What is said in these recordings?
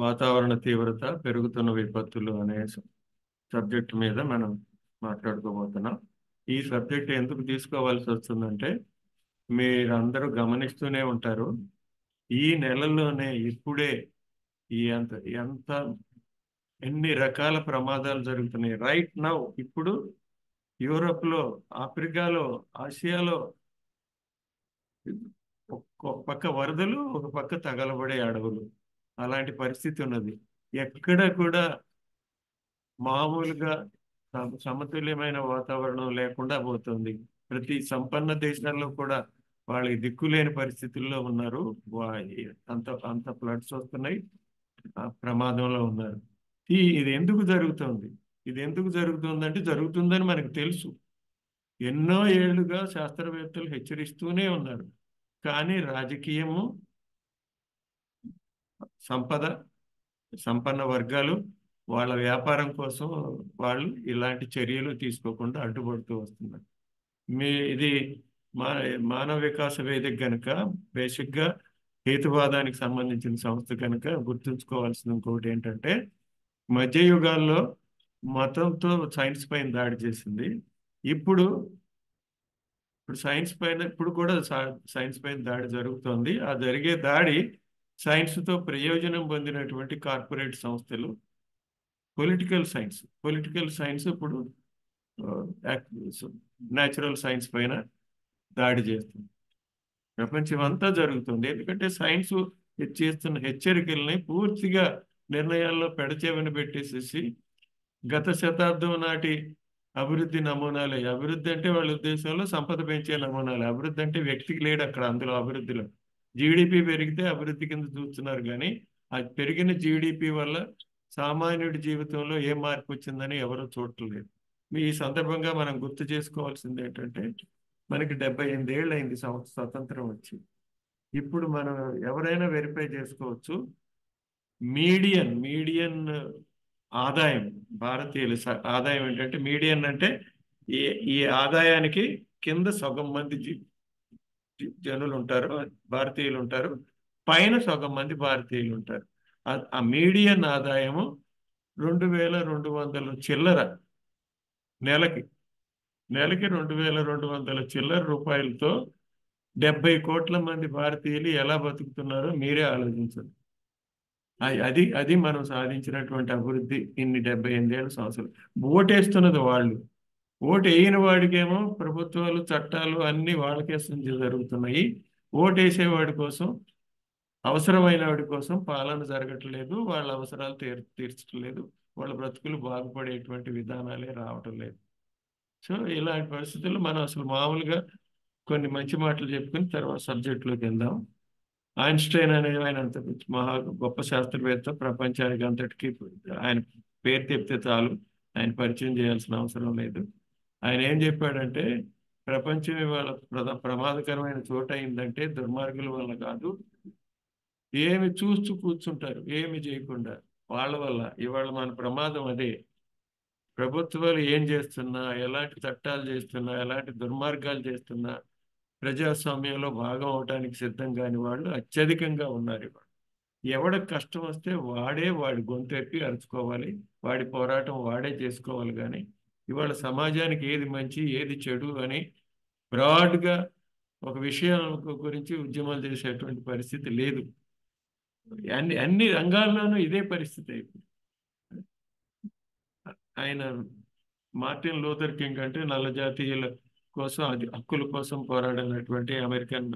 వాతావరణ తీవ్రత, పెరుగుతున్న విపత్తులు అనే సబ్జెక్ట్ మీద మనం మాట్లాడుకోబోతున్నాం. ఈ సబ్జెక్ట్ ఎందుకు తీసుకోవాల్సి వస్తుందంటే మీరందరూ గమనిస్తూనే ఉంటారు. ఈ నెలలోనే ఇప్పుడే ఈ ఎంత ఎంత ఎన్ని రకాల ప్రమాదాలు జరుగుతున్నాయి. రైట్ నౌ ఇప్పుడు యూరోప్లో, ఆఫ్రికాలో, ఆసియాలో ఒక పక్క వరదలు, ఒక పక్క తగలబడే అడవులు, అలాంటి పరిస్థితి ఉన్నది. ఎక్కడ కూడా మామూలుగా సమతుల్యమైన వాతావరణం లేకుండా పోతుంది. ప్రతి సంపన్న దేశాల్లో కూడా వాళ్ళకి దిక్కులేని పరిస్థితుల్లో ఉన్నారు. అంత అంత ఫ్లడ్స్ వస్తున్నాయి, ఆ ప్రమాదంలో ఉన్నారు. ఇది ఎందుకు జరుగుతుంది? ఇది ఎందుకు జరుగుతుందంటే జరుగుతుందని మనకు తెలుసు. ఎన్నో ఏళ్లుగా శాస్త్రవేత్తలు హెచ్చరిస్తూనే ఉన్నారు. కానీ రాజకీయము, సంపద, సంపన్న వర్గాలు వాళ్ళ వ్యాపారం కోసం వాళ్ళు ఇలాంటి చర్యలు తీసుకోకుండా అడ్డుపడుతూ వస్తున్నారు. ఇది మా మానవ వికాస వేదిక కనుక బేసిక్గా హేతువాదానికి సంబంధించిన సంస్థ కనుక గుర్తుంచుకోవాల్సిన ఇంకొకటి ఏంటంటే మధ్యయుగాల్లో మతంతో సైన్స్ పైన దాడి చేసింది. ఇప్పుడు సైన్స్ పైన ఇప్పుడు కూడా సైన్స్ పైన దాడి జరుగుతోంది. ఆ జరిగే దాడి సైన్స్తో ప్రయోజనం పొందినటువంటి కార్పొరేట్ సంస్థలు, పొలిటికల్ సైన్స్ ఇప్పుడు న్యాచురల్ సైన్స్ పైన దాడి చేస్తుంది. ప్రపంచం అంతా జరుగుతుంది. ఎందుకంటే సైన్స్ చేస్తున్న హెచ్చరికల్ని పూర్తిగా నిర్ణయాల్లో పెడచెవిన పెట్టేసేసి గత శతాబ్దం నాటి అభివృద్ధి నమూనాలే. అభివృద్ధి అంటే వాళ్ళ ఉద్దేశంలో సంపద పెంచే నమూనాలు. అభివృద్ధి అంటే వ్యక్తికి లేడు అక్కడ. అందులో అభివృద్ధిలో జీడిపి పెరిగితే అభివృద్ధి కింద చూస్తున్నారు. కానీ ఆ పెరిగిన జీడిపి వల్ల సామాన్యుడి జీవితంలో ఏ మార్పు వచ్చిందని ఎవరూ చూడట్లేదు. ఈ సందర్భంగా మనం గుర్తు చేసుకోవాల్సింది ఏంటంటే మనకి 78 ఏళ్ళు అయింది స్వతంత్రం వచ్చి. ఇప్పుడు మనం ఎవరైనా వెరిఫై చేసుకోవచ్చు. మీడియన్ ఆదాయం, భారతీయుల ఆదాయం ఏంటంటే మీడియన్ అంటే ఈ ఈ ఆదాయానికి కింద సగం మంది జనులు ఉంటారు, భారతీయులు ఉంటారు, పైన సగం మంది భారతీయులు ఉంటారు. ఆ మీడియన్ ఆదాయము 2200 చిల్లర నెలకి 2200 చిల్లర రూపాయలతో 70 కోట్ల మంది భారతీయులు ఎలా బతుకుతున్నారో మీరే ఆలోచించండి. అది మనం సాధించినటువంటి అభివృద్ధి ఇన్ని 78 సంవత్సరాలు. ఓటేస్తున్నది వాళ్ళు. ఓటు వేయని వాడికేమో ప్రభుత్వాలు, చట్టాలు అన్నీ వాళ్ళకే జరుగుతున్నాయి. ఓటేసేవాడి కోసం, అవసరమైన వాడి కోసం పాలన జరగట్లేదు. వాళ్ళ అవసరాలు తీర్చట్లేదు. వాళ్ళ బ్రతుకులు బాగుపడేటువంటి విధానాలే రావటం లేదు. సో ఇలాంటి పరిస్థితుల్లో మనం అసలు మామూలుగా కొన్ని మంచి మాటలు చెప్పుకుని తర్వాత సబ్జెక్టులోకి వెళ్దాం. ఐన్స్టైన్ అనే ఆయన అంత మహా గొప్ప శాస్త్రవేత్త. ప్రపంచానికి అంతటికీ ఆయన పేరు చెప్తే చాలు, ఆయన పరిచయం చేయాల్సిన అవసరం లేదు. ఆయన ఏం చెప్పాడంటే ప్రపంచం ఇవాళ ప్రమాదకరమైన చోట అయిందంటే దుర్మార్గుల వల్ల కాదు, ఏమి చూస్తూ కూర్చుంటారు ఏమి చేయకుండా వాళ్ళ వల్ల. ఇవాళ మన ప్రమాదం అదే. ప్రభుత్వాలు ఏం చేస్తున్నా, ఎలాంటి చట్టాలు చేస్తున్నా, ఎలాంటి దుర్మార్గాలు చేస్తున్నా ప్రజాస్వామ్యంలో భాగం అవడానికి సిద్ధం కాని వాళ్ళు అత్యధికంగా ఉన్నారు ఇవాళ. ఎవడికి కష్టం వస్తే వాడి గొంతెత్తి అరుచుకోవాలి, వాడి పోరాటం వాడే చేసుకోవాలి. కానీ ఇవాళ సమాజానికి ఏది మంచి ఏది చెడు అని బ్రాడ్గా ఒక విషయం గురించి ఉద్యమాలు చేసేటువంటి పరిస్థితి లేదు. అన్ని రంగాల్లోనూ ఇదే పరిస్థితి అయిపోయింది. ఆయన మార్టిన్ లూథర్ కింగ్ అంటే నల్ల జాతీయుల కోసం, హక్కుల కోసం పోరాడినటువంటి అమెరికన్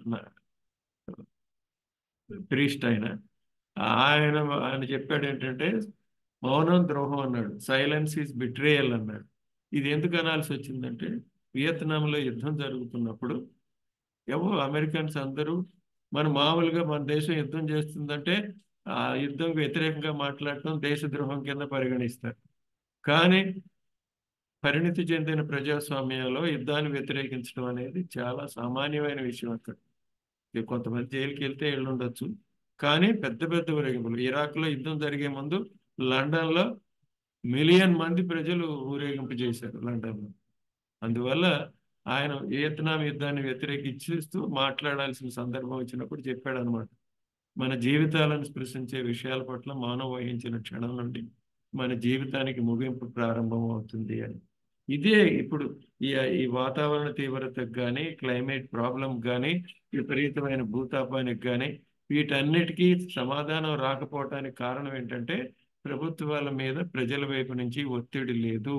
ప్రీస్ట్. ఆయన చెప్పాడు ఏంటంటే మౌనం ద్రోహం అన్నాడు, సైలెన్స్ ఈజ్ బిట్రేయల్ అన్నాడు. ఇది ఎందుకు అనాల్సి వచ్చిందంటే వియత్నాంలో యుద్ధం జరుగుతున్నప్పుడు అమెరికన్స్ అందరూ మామూలుగా మన దేశం యుద్ధం చేస్తుందంటే ఆ యుద్ధం వ్యతిరేకంగా మాట్లాడటం దేశద్రోహం కింద పరిగణిస్తారు. కానీ పరిణితి చెందిన ప్రజాస్వామ్యంలో యుద్ధాన్ని వ్యతిరేకించడం అనేది చాలా సామాన్యమైన విషయం. అక్కడ కొంతమంది జైలుకి వెళ్తే వెళ్ళుండొచ్చు, కానీ పెద్ద పెద్ద ఊరేగింపులు. ఇరాక్లో యుద్ధం జరిగే ముందు లండన్లో 1 మిలియన్ మంది ప్రజలు ఊరేగింపు చేశారు లండన్లో. అందువల్ల ఆయన వియత్నాం యుద్ధాన్ని వ్యతిరేకిస్తూ మాట్లాడాల్సిన సందర్భం వచ్చినప్పుడు చెప్పాడు అనమాట, మన జీవితాలను స్పృశించే విషయాల పట్ల మౌనం వహించిన క్షణం నుండి మన జీవితానికి ముగింపు ప్రారంభం అవుతుంది అని. ఇదే ఇప్పుడు ఈ ఈ వాతావరణ తీవ్రతకు కానీ, క్లైమేట్ ప్రాబ్లం కానీ, విపరీతమైన భూతాపానికి కానీ, వీటన్నిటికీ సమాధానం రాకపోవటానికి కారణం ఏంటంటే ప్రభుత్వాల మీద ప్రజల వైపు నుంచి ఒత్తిడి లేదు.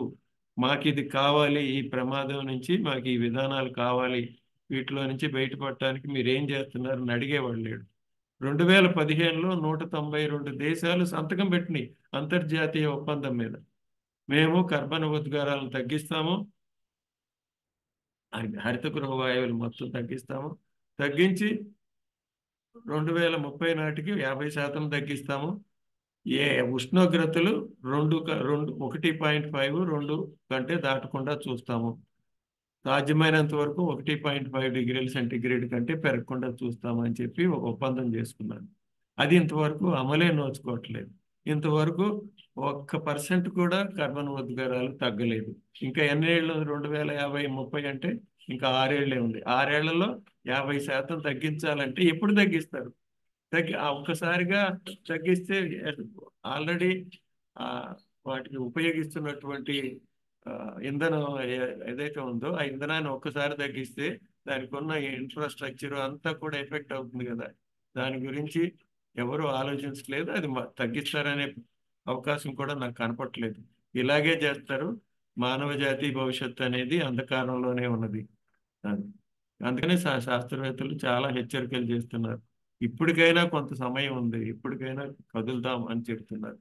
మాకిది కావాలి, ఈ ప్రమాదం నుంచి మాకు ఈ విధానాలు కావాలి, వీటిలో నుంచి బయటపడటానికి మీరేం చేస్తున్నారని అడిగేవాళ్ళు లేడు. 2015లో 192 దేశాలు సంతకం పెట్టినాయి అంతర్జాతీయ ఒప్పందం మీద. మేము కర్బన ఉద్గారాలను తగ్గిస్తాము, హరిత గృహ వాయువులు మొత్తం తగ్గిస్తాము, తగ్గించి 2030 నాటికి 50% తగ్గిస్తాము. ఏ ఉష్ణోగ్రతలు 1.5 2 కంటే దాటకుండా చూస్తాము. సాధ్యమైనంత వరకు 1.5 డిగ్రీల సెంటీగ్రేడ్ కంటే పెరగకుండా చూస్తామని చెప్పి ఒక ఒప్పందం చేసుకున్నాను. అది ఇంతవరకు అమలే నోచుకోవట్లేదు. ఇంతవరకు 1% కూడా కర్బన ఉద్గారాలు తగ్గలేదు. ఇంకా ఎన్నేళ్ళు 2050 30 అంటే ఇంకా 6 ఏళ్లే ఉంది. 6 ఏళ్లలో 50% తగ్గించాలంటే ఎప్పుడు తగ్గిస్తారు? ఒక్కసారిగా తగ్గిస్తే ఆల్రెడీ వాటికి ఉపయోగిస్తున్నటువంటి ఇంధనం ఏదైతే ఉందో ఆ ఇంధనాన్ని ఒక్కసారి తగ్గిస్తే దానికి ఉన్న ఇన్ఫ్రాస్ట్రక్చర్ అంతా కూడా ఎఫెక్ట్ అవుతుంది కదా. దాని గురించి ఎవరు ఆలోచించలేదు. అది తగ్గిస్తారనే అవకాశం కూడా నాకు కనపట్లేదు. ఇలాగే చేస్తారు. మానవ జాతి భవిష్యత్తు అనేది అంధకారంలోనే ఉన్నది. అందుకనే శాస్త్రవేత్తలు చాలా హెచ్చరికలు చేస్తున్నారు. ఇప్పటికైనా కొంత సమయం ఉంది, ఇప్పటికైనా కదులుదాం అని చెప్తున్నారు.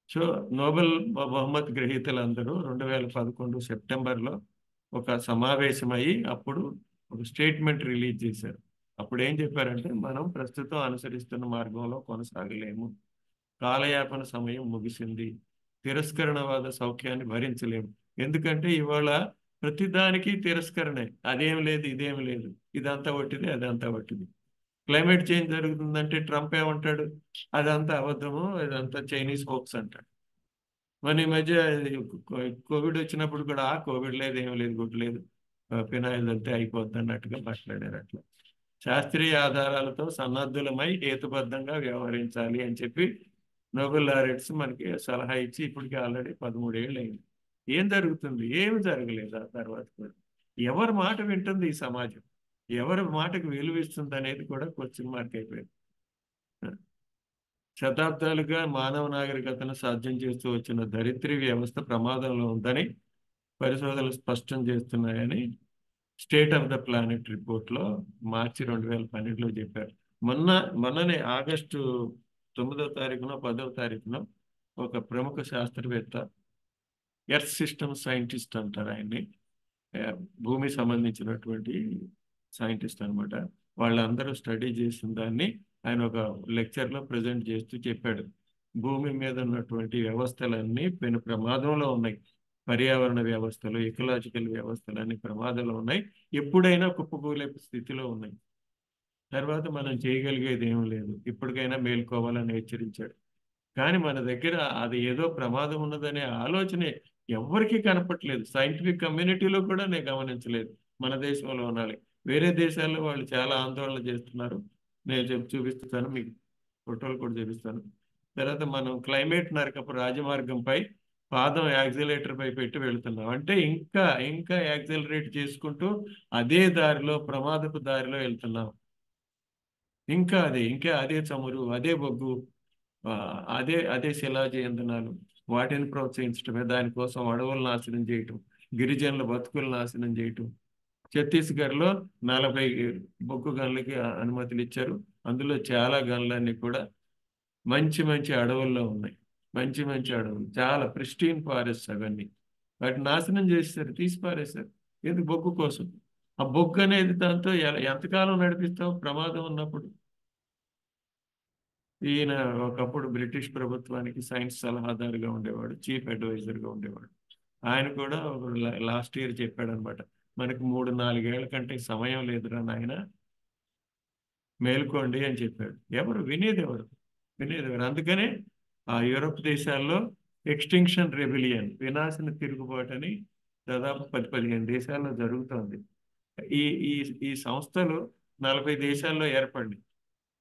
సో నోబెల్ బహుమతి గ్రహీతలందరూ 2011 సెప్టెంబర్లో ఒక సమావేశమయ్యి అప్పుడు ఒక స్టేట్మెంట్ రిలీజ్ చేశారు. అప్పుడు ఏం చెప్పారంటే మనం ప్రస్తుతం అనుసరిస్తున్న మార్గంలో కొనసాగలేము, కాలయాపన సమయం ముగిసింది, తిరస్కరణవాద సౌఖ్యాన్ని భరించలేము. ఎందుకంటే ఇవాళ ప్రతిదానికి తిరస్కరణే, అదేం లేదు ఇదేం లేదు, ఇదంతా వట్టిది అదంతా వట్టిది. క్లైమేట్ చేంజ్ జరుగుతుందంటే ట్రంప్ ఏమంటాడు, అదంతా అబద్ధము, ఇదంతా చైనీస్ హోక్స్ అంటాడు. మన ఈ మధ్య కోవిడ్ వచ్చినప్పుడు కూడా కోవిడ్ లేదు ఏం లేదు గుడ్ లేదు, ఫినాయిల్ వెళ్తే అయిపోద్ది అన్నట్టుగా మాట్లాడారు. అట్లా శాస్త్రీయ ఆధారాలతో సన్నద్ధులమై హేతుబద్ధంగా వ్యవహరించాలి అని చెప్పి నోబెల్ లారెట్స్ మనకి సలహా ఇచ్చి ఇప్పటికి ఆల్రెడీ 13 ఏళ్ళు అయింది. ఏం జరుగుతుంది? ఏమి జరగలేదు. ఆ తర్వాత కూడా ఎవరి మాట వింటుంది ఈ సమాజం, ఎవరి మాటకు విలువిస్తుంది అనేది కూడా క్వశ్చన్ మార్క్ అయిపోయింది. శతాబ్దాలుగా మానవ నాగరికతను సాధ్యం చేస్తూ వచ్చిన దరిద్ర వ్యవస్థ ప్రమాదంలో ఉందని పరిశోధనలు స్పష్టం చేస్తున్నాయని స్టేట్ ఆఫ్ ద ప్లానెట్ రిపోర్ట్లో మార్చి 2012లో చెప్పారు. మొన్ననే ఆగస్టు 9వ తారీఖున 10వ తారీఖున ఒక ప్రముఖ శాస్త్రవేత్త, ఎర్త్ సిస్టమ్ సైంటిస్ట్ అంటారు ఆయన్ని, భూమి సంబంధించినటువంటి సైంటిస్ట్ అనమాట. వాళ్ళందరూ స్టడీ చేసిన దాన్ని ఆయన ఒక లెక్చర్లో ప్రజెంట్ చేస్తూ చెప్పాడు. భూమి మీద ఉన్నటువంటి వ్యవస్థలన్నీ పెను ప్రమాదంలో ఉన్నాయి. పర్యావరణ వ్యవస్థలు, ఎకలాజికల్ వ్యవస్థలు అన్ని ప్రమాదంలో ఉన్నాయి, ఎప్పుడైనా కుప్పకూలే స్థితిలో ఉన్నాయి. తర్వాత మనం చేయగలిగేది ఏం లేదు, ఇప్పటికైనా మేల్కోవాలని హెచ్చరించాడు. కానీ మన దగ్గర అది ఏదో ప్రమాదం ఉన్నదనే ఆలోచనే ఎవరికీ కనపట్లేదు. సైంటిఫిక్ కమ్యూనిటీలో కూడా నేను గమనించలేదు. మన దేశంలో ఉండాలి, వేరే దేశాల్లో వాళ్ళు చాలా ఆందోళన చేస్తున్నారు. నేను చూపిస్తాను మీకు, ఫోటోలు కూడా చూపిస్తాను. తర్వాత మనం క్లైమేట్ నరకపు రాజమార్గంపై పాదం యాక్సిలేటర్ పై పెట్టి వెళుతున్నాం. అంటే ఇంకా ఇంకా యాక్సిలరేట్ చేసుకుంటూ అదే దారిలో, ప్రమాదపు దారిలో వెళ్తున్నాం. ఇంకా అదే చమురు, అదే బొగ్గు, అదే అదే శిలాజ ఇంధనాలు, వాటిని ప్రోత్సహించడమే, దానికోసం అడవులు నాశనం చేయటం, గిరిజనుల బతుకులు నాశనం చేయటం. ఛత్తీస్గఢ్లో 40 బొగ్గు గనులకి అనుమతులు ఇచ్చారు. అందులో చాలా గనులన్నీ కూడా మంచి మంచి అడవుల్లో ఉన్నాయి. మంచి మంచి అడవులు, చాలా ప్రిస్టీన్ ఫారెస్ట్ అవన్నీ. వాటిని నాశనం చేస్తారు, తీసి పారేస్తారు. ఎందుకు? బొగ్గు కోసం. ఆ బొగ్గు అనేది దాంతో ఎంతకాలం నడిపిస్తావు ప్రమాదం ఉన్నప్పుడు? ఈయన ఒకప్పుడు బ్రిటిష్ ప్రభుత్వానికి సైన్స్ సలహాదారుగా ఉండేవాడు, చీఫ్ అడ్వైజర్గా ఉండేవాడు. ఆయన కూడా లాస్ట్ ఇయర్ చెప్పాడు అనమాట, మనకి 3-4 ఏళ్ల కంటే సమయం లేదురా నాయన, మేల్కోండి అని చెప్పాడు. వినేది ఎవరు? అందుకనే ఆ యూరప్ దేశాల్లో ఎక్స్టింక్షన్ రెబిలియన్, వినాశన తిరుగుబాటు అని దాదాపు 10-15 దేశాల్లో జరుగుతోంది. ఈ ఈ ఈ సంస్థలు 40 దేశాల్లో ఏర్పడి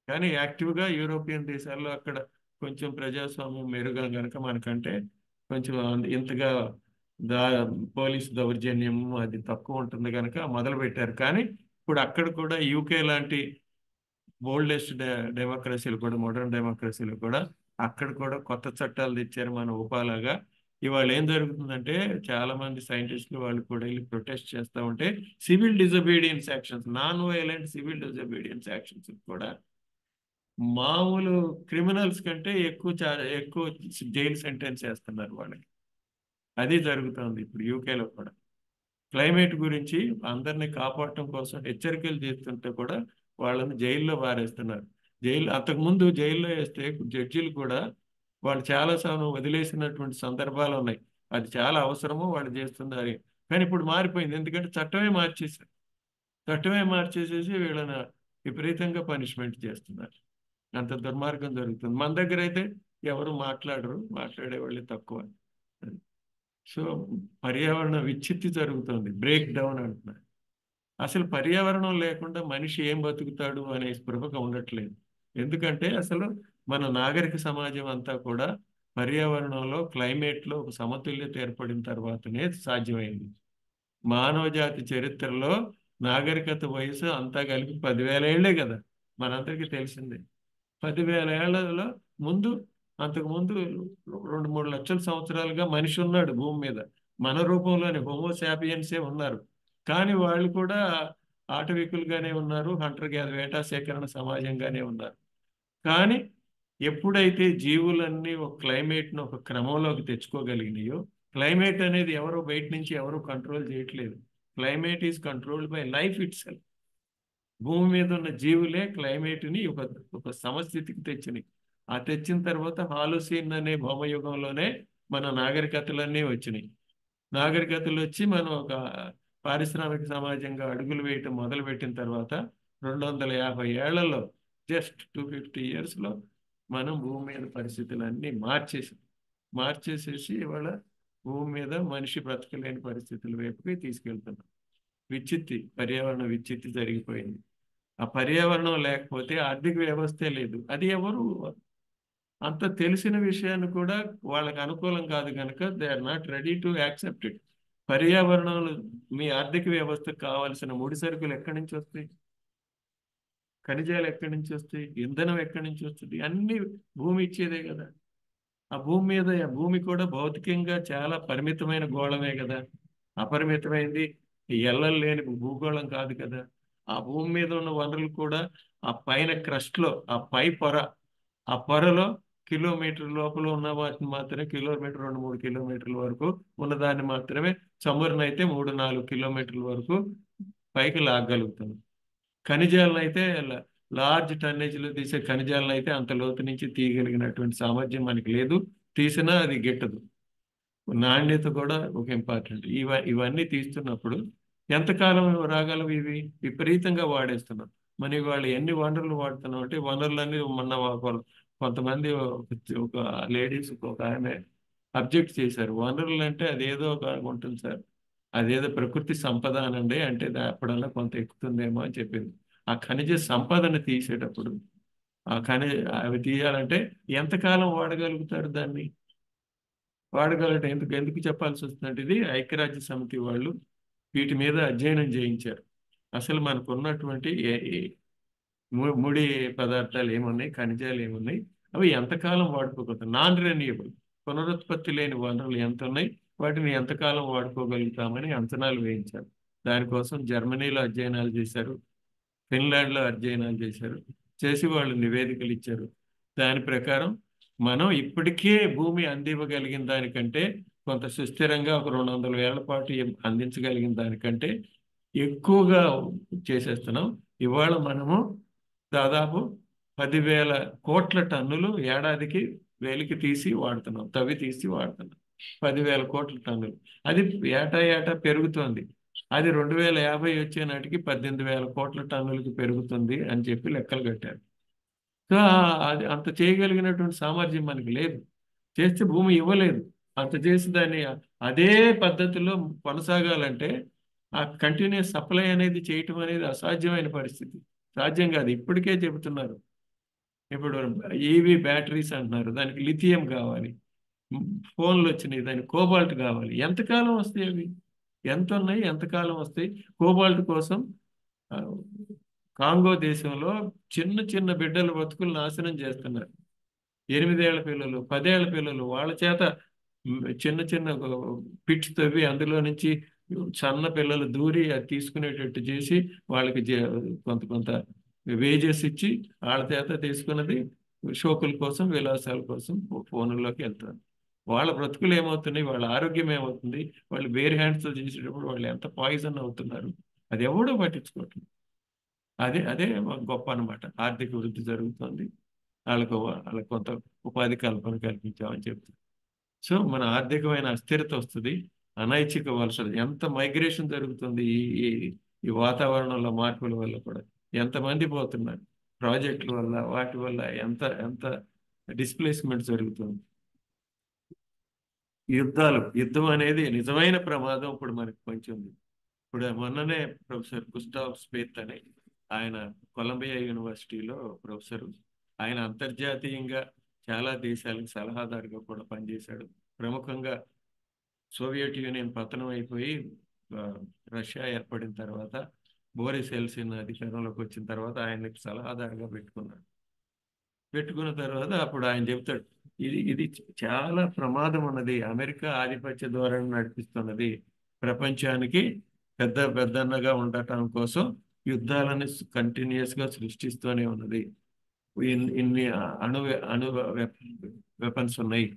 కానీ యాక్టివ్గా యూరోపియన్ దేశాల్లో అక్కడ కొంచెం ప్రజాస్వామ్యం మెరుగా కనుక మనకంటే కొంచెం ఇంతగా దా పోలీసు దౌర్జన్యం అది తక్కువ ఉంటుంది కనుక మొదలు పెట్టారు. కానీ ఇప్పుడు అక్కడ కూడా యూకే లాంటి ఓల్డెస్ట్ డెమోక్రసీలు కూడా, మోడర్న్ డెమోక్రసీలు కూడా అక్కడ కూడా కొత్త చట్టాలు తెచ్చారు మన ఉపాలాగా. ఇవాళ ఏం జరుగుతుందంటే చాలా మంది సైంటిస్టులు వాళ్ళు కూడా వెళ్ళి ప్రొటెస్ట్ చేస్తూ ఉంటే civil disobedience actions, non violent civil disobedience actions కూడా మామూలు క్రిమినల్స్ కంటే ఎక్కువ జైలు సెంటెన్స్ చేస్తున్నారు వాళ్ళకి. అది జరుగుతుంది ఇప్పుడు యూకేలో కూడా. క్లైమేట్ గురించి అందరినీ కాపాడటం కోసం హెచ్చరికలు చేస్తుంటే కూడా వాళ్ళని జైల్లో పారేస్తున్నారు. అంతకుముందు జైల్లో వేస్తే జడ్జిలు కూడా వాళ్ళు చాలా సమయం వదిలేసినటువంటి సందర్భాలు ఉన్నాయి. అది చాలా అవసరము వాళ్ళు చేస్తున్నారు. కానీ ఇప్పుడు మారిపోయింది, ఎందుకంటే చట్టమే మార్చేసేసి వీళ్ళని విపరీతంగా పనిష్మెంట్ చేస్తున్నారు. అంత దుర్మార్గం జరుగుతుంది. మన దగ్గర అయితే ఎవరు మాట్లాడరు, మాట్లాడే వాళ్ళే తక్కువ. సో పర్యావరణ విచ్ఛిత్తి జరుగుతుంది, బ్రేక్ డౌన్ అంటున్నారు. అసలు పర్యావరణం లేకుండా మనిషి ఏం బతుకుతాడు అనే స్పృహగా ఉండట్లేదు. ఎందుకంటే అసలు మన నాగరిక సమాజం అంతా కూడా పర్యావరణంలో, క్లైమేట్లో ఒక సమతుల్యత ఏర్పడిన తర్వాతనే సాధ్యమైంది. మానవ జాతి చరిత్రలో నాగరికత వయసు అంతా కలిపి 10,000 ఏళ్లే కదా, మనందరికీ తెలిసిందే. 10,000 ఏళ్లలో ముందు, అంతకుముందు 2-3 లక్షల సంవత్సరాలుగా మనిషి ఉన్నాడు భూమి మీద. మన రూపంలోనే హోమోసాపియన్సే ఉన్నారు. కానీ వాళ్ళు కూడా ఆటవికులుగానే ఉన్నారు, హంటర్ గ్యాదర్ వేటా సేకరణ సమాజంగానే ఉన్నారు. కానీ ఎప్పుడైతే జీవులన్నీ ఒక క్లైమేట్ను ఒక క్రమంలోకి తెచ్చుకోగలిగినాయో, క్లైమేట్ అనేది ఎవరు బయట నుంచి ఎవరు కంట్రోల్ చేయట్లేదు. Climate is controlled by life it self. భూమి మీద ఉన్న జీవులే క్లైమేట్ని ఒక సమస్థితికి తెచ్చినాయి. ఆ తెచ్చిన తర్వాత హాలోసీన్ అనే భౌమయుగంలోనే మన నాగరికతలన్నీ వచ్చినాయి. నాగరికతలు వచ్చి మనం ఒక పారిశ్రామిక సమాజంగా అడుగులు వేయటం మొదలుపెట్టిన తర్వాత 250 ఏళ్లలో, జస్ట్ 250 ఇయర్స్లో మనం భూమి మీద పరిస్థితులన్నీ మార్చేసేసి ఇవాళ భూమి మీద మనిషి బ్రతకలేని పరిస్థితుల వైపుకి తీసుకెళ్తున్నాం. పర్యావరణ విచ్ఛిత్తి జరిగిపోయింది. ఆ పర్యావరణం లేకపోతే ఆర్థిక వ్యవస్థే లేదు. అది ఎవరు అంత తెలిసిన విషయాన్ని కూడా వాళ్ళకి అనుకూలం కాదు కనుక they are not ready to accept it. పర్యావరణంలో మీ ఆర్థిక వ్యవస్థకు కావాల్సిన ముడి సరుకులు ఎక్కడి నుంచి వస్తాయి? ఖనిజాలు ఎక్కడి నుంచి వస్తాయి? ఇంధనం ఎక్కడి నుంచి వస్తుంది? అన్ని భూమి ఇచ్చేదే కదా. ఆ భూమి కూడా భౌతికంగా చాలా పరిమితమైన గోళమే కదా, అపరిమితమైంది, ఎల్లలు లేని భూగోళం కాదు కదా. ఆ భూమి మీద ఉన్న వనరులు కూడా ఆ పైన క్రస్ట్లో, ఆ పొరలో కిలోమీటర్ లోపల ఉన్న వాటిని మాత్రమే, కిలోమీటర్ 2-3 కిలోమీటర్ల వరకు ఉన్నదాన్ని మాత్రమే చమురునైతే 3-4 కిలోమీటర్ల వరకు పైకి లాగగలుగుతుంది. ఖనిజాలను అయితే లార్జ్ టన్నేజ్లు తీసే ఖనిజాలను అయితే అంత లోతు నుంచి తీయగలిగినటువంటి సామర్థ్యం మనకి లేదు. తీసినా అది గిట్టదు. నాణ్యత కూడా ఒక ఇంపార్టెంట్. ఇవన్నీ తీస్తున్నప్పుడు ఎంతకాలం రాగలవు ఇవి? విపరీతంగా వాడేస్తున్నాం. మన ఇవాళ ఎన్ని వనరులు వాడుతున్నాం అంటే, వనరులన్నీ మొన్న కొంతమంది ఒక లేడీస్ ఒక ఆమె అబ్జెక్ట్ చేశారు. వనరులు అంటే అదేదో ఒక ఉంటుంది సార్, అదేదో ప్రకృతి సంపద అనండి, అంటే అప్పుడల్లా కొంత ఎక్కుతుందేమో అని చెప్పింది. ఆ ఖనిజ సంపదను తీసేటప్పుడు, అవి తీయాలంటే ఎంతకాలం వాడగలుగుతారు దాన్ని? వాడగలటం ఎందుకు ఎందుకు చెప్పాల్సి వస్తుందంటే, ఇది ఐక్యరాజ్య సమితి వాళ్ళు వీటి మీద అధ్యయనం చేయించారు. అసలు మనకు ఉన్నటువంటి ముడి పదార్థాలు ఏమున్నాయి, ఖనిజాలు ఏమున్నాయి, అవి ఎంతకాలం వాడుకోగలుగుతాం? నాన్ రెన్యూబుల్, పునరుత్పత్తి లేని వనరులు ఎంత ఉన్నాయి, వాటిని ఎంతకాలం వాడుకోగలుగుతామని అంచనాలు వేయించారు. దానికోసం జర్మనీలో అధ్యయనాలు చేశారు, ఫిన్లాండ్లో అధ్యయనాలు చేశారు. చేసి వాళ్ళు నివేదికలు ఇచ్చారు. దాని ప్రకారం మనం ఇప్పటికే భూమి అందివ్వగలిగిన దానికంటే, కొంత సుస్థిరంగా ఒక 200 ఏళ్ల పాటు అందించగలిగిన దానికంటే ఎక్కువగా చేసేస్తున్నాం. ఇవాళ మనము దాదాపు 10,000 కోట్ల టన్నులు ఏడాదికి వేలికి తీసి వాడుతున్నాం, తవ్వి తీసి వాడుతున్నాం. 10,000 కోట్ల టన్నులు. అది ఏటా పెరుగుతోంది. అది 2050 వచ్చే నాటికి 18,000 కోట్ల టన్నులకి పెరుగుతుంది అని చెప్పి లెక్కలు కట్టారు. సో అది అంత చేయగలిగినటువంటి సామర్థ్యం మనకి లేదు. చేస్తే భూమి ఇవ్వలేదు. అంత చేసి దాన్ని అదే పద్ధతిలో కొనసాగాలంటే ఆ కంటిన్యూస్ సప్లై అనేది చేయటం అనేది అసాధ్యమైన పరిస్థితి. సాధ్యం కాదు, ఇప్పటికే చెబుతున్నారు. ఇప్పుడు ఈవీ బ్యాటరీస్ అంటున్నారు, దానికి లిథియం కావాలి. ఫోన్లు వచ్చినాయి, దానికి కోబాల్ట్ కావాలి. ఎంతకాలం వస్తాయి అవి? ఎంత ఉన్నాయి, ఎంతకాలం వస్తాయి? కోబాల్ట్ కోసం ఆ, కాంగో దేశంలో చిన్న చిన్న బిడ్డల బతుకులు నాశనం చేస్తున్నారు. 8 ఏళ్ల పిల్లలు, 10 ఏళ్ల పిల్లలు వాళ్ళ చేత చిన్న చిన్న పిట్స్ తవ్వి అందులో నుంచి సన్న పిల్లలు దూరి అది తీసుకునేటట్టు చేసి వాళ్ళకి కొంత కొంత వేజెస్ ఇచ్చి వాళ్ళ చేత తీసుకున్నది షోకుల కోసం, విలాసాల కోసం ఫోన్లోకి వెళ్తారు. వాళ్ళ బ్రతుకులు ఏమవుతున్నాయి, వాళ్ళ ఆరోగ్యం ఏమవుతుంది, వాళ్ళు బేర్ హ్యాండ్స్తో చేసేటప్పుడు వాళ్ళు ఎంత పాయిజన్ అవుతున్నారు, అది ఎవడో పట్టించుకోవట్లేదు. అదే అదే గొప్ప అన్నమాట. ఆర్థిక వృద్ధి జరుగుతుంది, వాళ్ళకు కొంత ఉపాధి కల్పన కల్పించామని చెప్తుంది. సో మన ఆర్థికమైన అస్థిరత వస్తుంది, అనైచ్ఛిక వలసలు, ఎంత మైగ్రేషన్ జరుగుతుంది ఈ ఈ ఈ వాతావరణంలో మార్పుల వల్ల కూడా. ఎంతమంది పోతున్నారు ప్రాజెక్టుల వల్ల, వాటి వల్ల ఎంత ఎంత డిస్ప్లేస్మెంట్ జరుగుతుంది. యుద్ధం అనేది నిజమైన ప్రమాదం ఇప్పుడు మనకి కొంచెం ఉంది. ఇప్పుడు మొన్ననే ప్రొఫెసర్ గుస్టావ్ స్మిత్ అని, ఆయన కొలంబియా యూనివర్సిటీలో ప్రొఫెసరు. ఆయన అంతర్జాతీయంగా చాలా దేశాలకు సలహాదారుగా కూడా పనిచేశాడు. ప్రముఖంగా సోవియట్ యూనియన్ పతనం అయిపోయి ఆ, రష్యా ఏర్పడిన తర్వాత బోరిస్ ఎల్సిన్ అధికారంలోకి వచ్చిన తర్వాత ఆయనకి సలహాదారుగా పెట్టుకున్న తర్వాత అప్పుడు ఆయన చెప్తాడు, ఇది చాలా ప్రమాదం ఉన్నది, అమెరికా ఆధిపత్య ధోరణి నడిపిస్తున్నది, ప్రపంచానికి పెద్దన్నగా ఉండటం కోసం యుద్ధాలను కంటిన్యూస్ గా సృష్టిస్తూనే ఉన్నది. ఇన్ని అణు అణు వెపన్స్ ఉన్నాయి.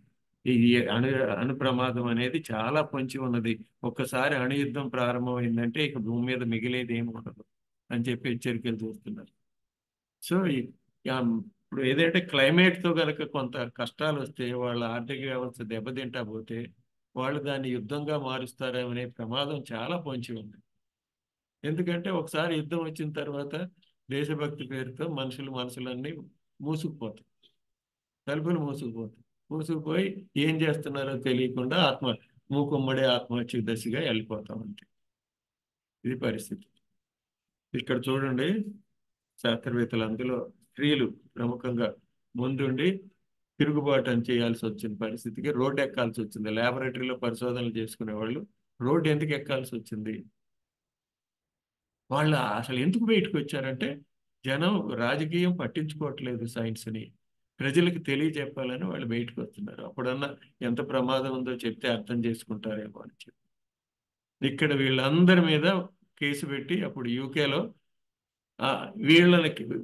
ఈ అణు అణు ప్రమాదం అనేది చాలా పొంచి ఉన్నది. ఒక్కసారి అణు యుద్ధం ప్రారంభమైందంటే ఇక భూమి మీద మిగిలేది ఏమి ఉండదు అని చెప్పి హెచ్చరికలు చేస్తున్నారు. సో ఇప్పుడు ఏదైతే క్లైమేట్ తో కనుక కొంత కష్టాలు వస్తే, వాళ్ళ ఆర్థిక వ్యవస్థ దెబ్బతింటా పోతే వాళ్ళు దాన్ని యుద్ధంగా మారుస్తారనే ప్రమాదం చాలా పొంచి ఉంది. ఎందుకంటే ఒకసారి యుద్ధం వచ్చిన తర్వాత దేశభక్తి పేరుతో మనసులన్నీ మూసుకుపోతాయి, తలుపులు మూసుకుపోయి ఏం చేస్తున్నారో తెలియకుండా మూకుమ్మడే ఆత్మహత్య దశగా వెళ్ళిపోతాం అంతే. ఇది పరిస్థితి. ఇక్కడ చూడండి, శాస్త్రవేత్తలు అందులో స్త్రీలు ప్రముఖంగా ముందుండి తిరుగుబాటు అని చేయాల్సి వచ్చిన పరిస్థితికి రోడ్డు ఎక్కాల్సి వచ్చింది. ల్యాబొరేటరీలో పరిశోధనలు చేసుకునే వాళ్ళు రోడ్డు ఎందుకు ఎక్కాల్సి వచ్చింది? వాళ్ళు అసలు ఎందుకు బయటకు వచ్చారంటే, జనం రాజకీయం పట్టించుకోవట్లేదు సైన్స్ని, ప్రజలకు తెలియజెప్పాలని వాళ్ళు బయటకు వస్తున్నారు. అప్పుడన్నా ఎంత ప్రమాదం ఉందో చెప్తే అర్థం చేసుకుంటారేమో అని చెప్పి ఇక్కడ వీళ్ళందరి మీద కేసు పెట్టి, అప్పుడు యూకేలో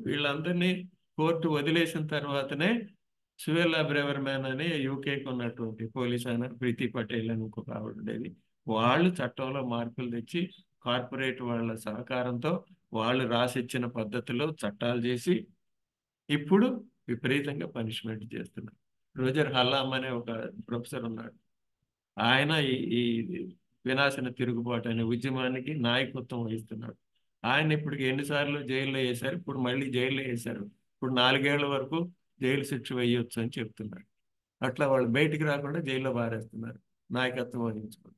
వీళ్ళందరినీ కోర్టు వదిలేసిన తర్వాతనే సువేలా బ్రెవర్మ్యాన్ అని యూకేకి ఉన్నటువంటి పోలీస్ ఆయన, ప్రీతి పటేల్ అని ఇంకొక ఆవిడ ఉండేది, వాళ్ళు చట్టంలో మార్పులు తెచ్చి కార్పొరేట్ వాళ్ళ సహకారంతో వాళ్ళు రాసిచ్చిన పద్ధతిలో చట్టాలు చేసి ఇప్పుడు విపరీతంగా పనిష్మెంట్ చేస్తున్నారు. రోజర్ హల్లామ్ అనే ఒక ప్రొఫెసర్ ఉన్నాడు, ఆయన ఈ వినాశన తిరుగుబాటు అనే ఉద్యమానికి నాయకత్వం వహిస్తున్నాడు. ఆయన ఇప్పటికి ఎన్నిసార్లు జైల్లో వేశారు, ఇప్పుడు మళ్ళీ జైల్లో వేశారు. ఇప్పుడు 4 ఏళ్ల వరకు జైలు శిక్ష వేయొచ్చు అని చెప్తున్నారు. అట్లా వాళ్ళు బయటికి రాకుండా జైల్లో పారేస్తున్నారు నాయకత్వం వహించుకొని.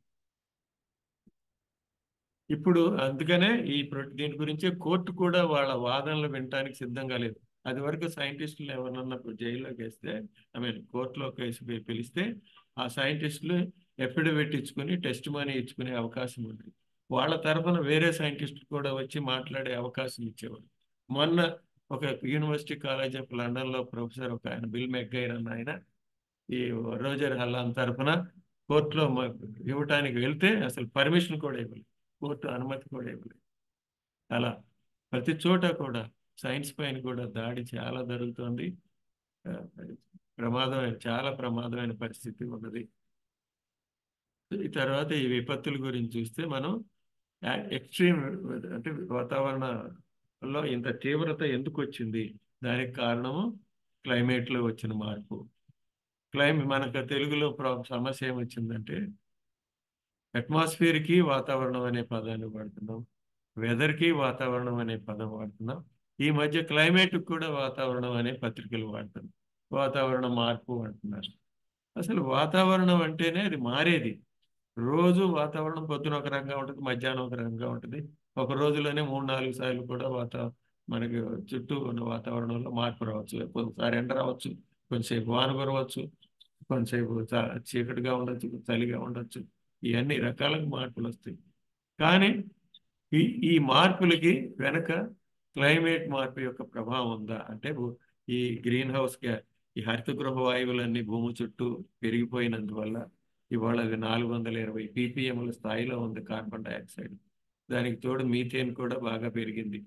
ఇప్పుడు అందుకనే దీని గురించి కోర్టు కూడా వాళ్ళ వాదనలు వినడానికి సిద్ధంగా లేదు. అది వరకు సైంటిస్టులు ఎవరన్నా జైల్లోకి వేస్తే, కోర్టులో కేసు పిలిస్తే ఆ సైంటిస్టులు ఎఫిడవిట్ ఇచ్చుకుని టెస్ట్ మనీ ఇచ్చుకునే అవకాశం ఉంది. వాళ్ళ తరఫున వేరే సైంటిస్టులు కూడా వచ్చి మాట్లాడే అవకాశం ఇచ్చేవారు. మొన్న ఒక యూనివర్సిటీ కాలేజ్ ఆఫ్ లండన్లో ప్రొఫెసర్ ఒక ఆయన, బిల్ మెగ్గైర్ అన్న ఆయన, ఈ రోజర్ హల్లామ్ తరఫున కోర్టులో ఇవ్వటానికి వెళ్తే అసలు పర్మిషన్ కూడా ఇవ్వలేదు, కోర్టు అనుమతి కూడా ఇవ్వలేదు. అలా ప్రతి చోట కూడా సైన్స్ పైన కూడా దాడి చాలా జరుగుతుంది. చాలా ప్రమాదమైన పరిస్థితి ఉన్నది. ఈ తర్వాత ఈ విపత్తుల గురించి చూస్తే మనం ఎక్స్ట్రీమ్ అంటే వాతావరణంలో ఇంత తీవ్రత ఎందుకు వచ్చింది, దానికి కారణము క్లైమేట్లో వచ్చిన మార్పు. మనకు తెలుగులో సమస్య ఏమొచ్చిందంటే, అట్మాస్ఫియర్కి వాతావరణం అనే పదాన్ని వాడుతున్నాం, వెదర్కి వాతావరణం అనే పదం వాడుతున్నాం, ఈ మధ్య క్లైమేట్కి కూడా వాతావరణం అనే పత్రికలు వాడుతున్నాం, వాతావరణ మార్పు అంటున్నారు. అసలు వాతావరణం అంటేనే అది మారేది. రోజు వాతావరణం పొద్దున ఒక రకంగా ఉంటుంది, మధ్యాహ్నం ఒక రకంగా ఉంటుంది. ఒక రోజులోనే 3-4 సార్లు కూడా మనకి చుట్టూ ఉన్న వాతావరణంలో మార్పు రావచ్చు. కొంతసారి ఎండ రావచ్చు, కొంతసేపు వాన కురవచ్చు, కొంతసేపు చీకటిగా ఉండొచ్చు, చలిగా ఉండొచ్చు. ఇవన్నీ రకాల మార్పులు వస్తాయి. కానీ ఈ ఈ మార్పులకి వెనక క్లైమేట్ మార్పు యొక్క ప్రభావం ఉందా అంటే ఈ గ్రీన్ హౌస్ ఈ హరితగృహ వాయువులన్నీ భూమి చుట్టూ పెరిగిపోయినందువల్ల ఇవాళ అది 420 ppmల స్థాయిలో ఉంది కార్బన్ డైఆక్సైడ్. దానికి తోడు మీథేన్ కూడా బాగా పెరిగింది.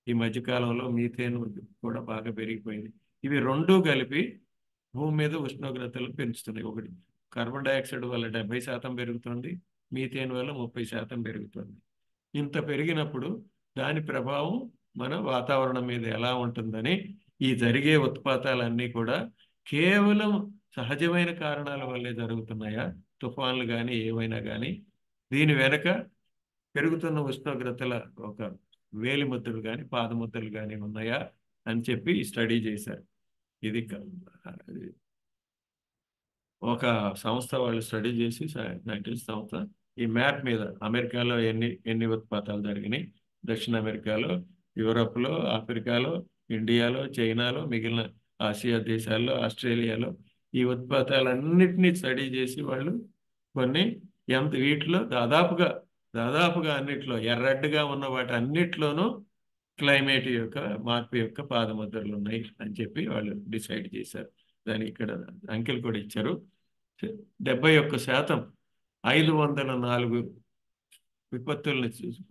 ఈ మధ్యకాలంలో మీథేన్ కూడా బాగా పెరిగిపోయింది. ఇవి రెండూ కలిపి భూమి మీద ఉష్ణోగ్రతలు పెంచుతున్నాయి. ఒకటి కార్బన్ డైఆక్సైడ్ వల్ల 70% పెరుగుతుంది, మీథేన్ వల్ల 30% పెరుగుతుంది. ఇంత పెరిగినప్పుడు దాని ప్రభావం మన వాతావరణం మీద ఎలా ఉంటుందని ఈ జరిగే ఉత్పాతాలన్నీ కూడా కేవలం సహజమైన కారణాల వల్లే జరుగుతున్నాయా, తుఫాన్లు కానీ ఏవైనా కానీ దీని వెనక పెరుగుతున్న ఉష్ణోగ్రతల ఒక వేలిముద్రలు కానీ పాదముద్రలు కానీ ఉన్నాయా అని చెప్పి స్టడీ చేశారు. ఇది ఒక సంస్థ వాళ్ళు స్టడీ చేసి సైంటిస్ట్ సంస్థ ఈ మ్యాప్ మీద అమెరికాలో ఎన్ని ఎన్ని ఉత్పాతాలు జరిగినాయి, దక్షిణ అమెరికాలో, యూరోప్లో, ఆఫ్రికాలో, ఇండియాలో, చైనాలో, మిగిలిన ఆసియా దేశాల్లో, ఆస్ట్రేలియాలో ఈ ఉత్పాతాలన్నిటినీ స్టడీ చేసి వాళ్ళు కొన్ని వీటిలో దాదాపుగా అన్నిట్లో ఎర్రడ్డుగా ఉన్న వాటి అన్నిట్లోనూ క్లైమేట్ యొక్క మార్పు యొక్క పాదముద్రలు ఉన్నాయి అని చెప్పి వాళ్ళు డిసైడ్ చేశారు. దాని ఇక్కడ అంకెలు కూడా ఇచ్చారు. 71% 504 విపత్తుల్ని చూసి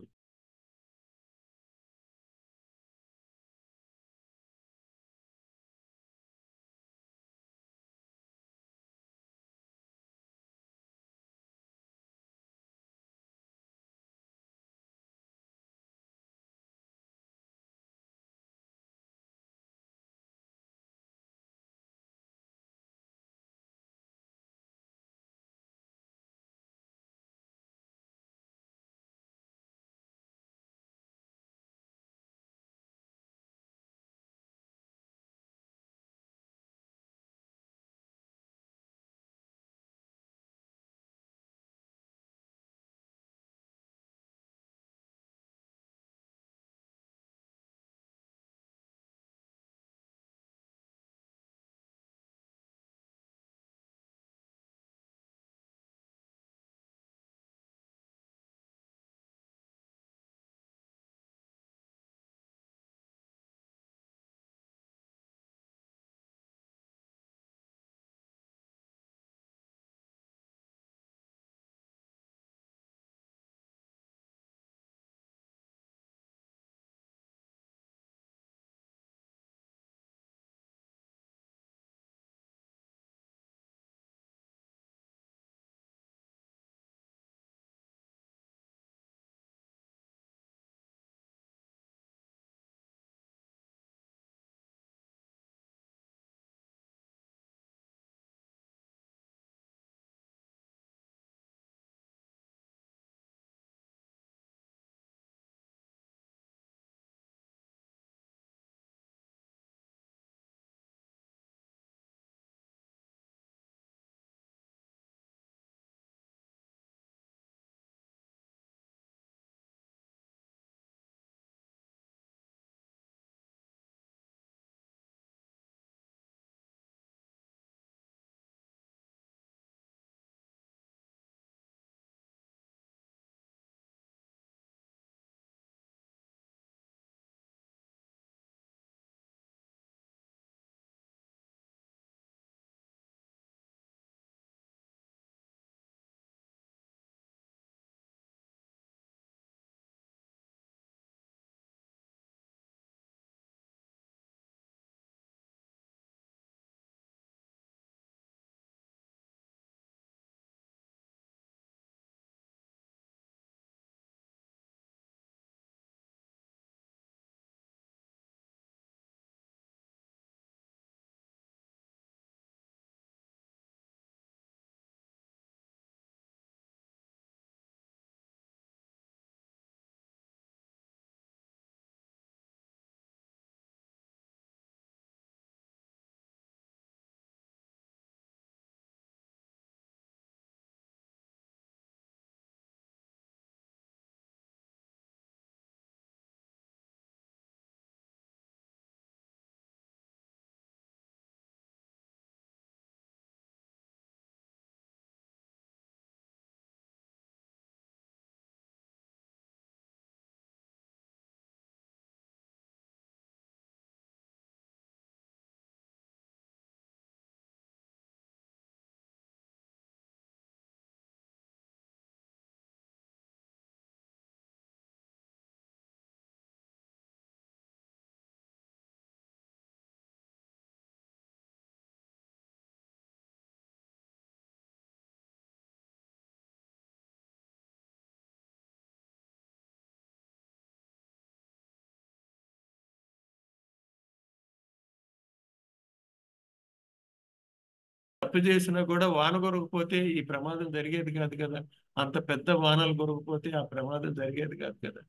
తప్పు చేసినా కూడా వాన కొరకపోతే ఈ ప్రమాదం జరిగేది కాదు కదా. అంత పెద్ద వానలు కొరకపోతే ఆ ప్రమాదం జరిగేది కాదు కదా.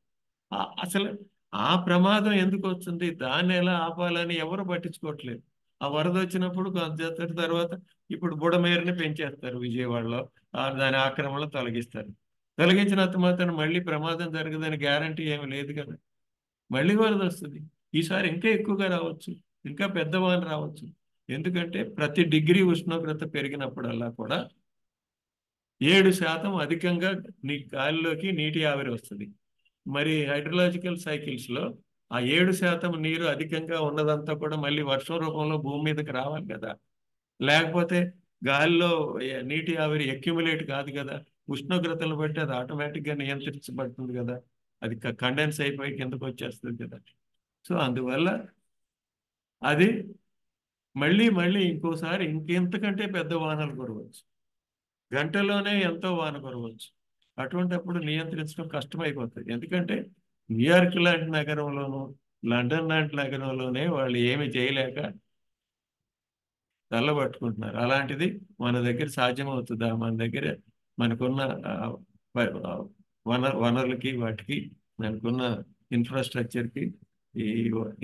అసలు ఆ ప్రమాదం ఎందుకు వస్తుంది, దాన్ని ఎలా ఆపాలని ఎవరు పట్టించుకోవట్లేదు. ఆ వరద వచ్చినప్పుడు కొంత తర్వాత ఇప్పుడు బుడమేరుని పెంచేస్తారు విజయవాడలో, దాని ఆక్రమణలో తొలగిస్తారు. తొలగించినంత మాత్రం మళ్ళీ ప్రమాదం జరగదని గ్యారంటీ ఏమి లేదు కదా. మళ్ళీ వరద వస్తుంది. ఈసారి ఇంకా ఎక్కువగా రావచ్చు, ఇంకా పెద్ద వాన రావచ్చు. ఎందుకంటే ప్రతి డిగ్రీ ఉష్ణోగ్రత పెరిగినప్పుడల్లా కూడా 7% అధికంగా గాలిలోకి నీటి ఆవిరి వస్తుంది. మరి హైడ్రలాజికల్ సైకిల్స్ లో ఆ 7% నీరు అధికంగా ఉన్నదంతా కూడా మళ్ళీ వర్షం రూపంలో భూమి మీదకి రావాలి కదా. లేకపోతే గాలిలో నీటి ఆవిరి అక్యుములేట్ కాదు కదా. ఉష్ణోగ్రతలను బట్టి అది ఆటోమేటిక్ గా నియంత్రించబడుతుంది కదా. అది కండెన్స్ అయిపోయి కిందకు వచ్చేస్తుంది కదా. సో అందువల్ల అది మళ్ళీ మళ్ళీ ఇంకోసారి ఇంకెంతకంటే పెద్ద వానలు కురవచ్చు. గంటలోనే ఎంతో వాన కురవచ్చు. అటువంటప్పుడు నియంత్రించడం కష్టమైపోతుంది. ఎందుకంటే న్యూయార్క్ లాంటి నగరంలోనూ, లండన్ లాంటి నగరంలోనే వాళ్ళు ఏమి చేయలేక తల్లబట్టుకుంటున్నారు. అలాంటిది మన దగ్గర సాధ్యమవుతుందా? మన దగ్గర మనకున్న వనరులకి, వాటికి, మనకున్న ఇన్ఫ్రాస్ట్రక్చర్కి, ఈ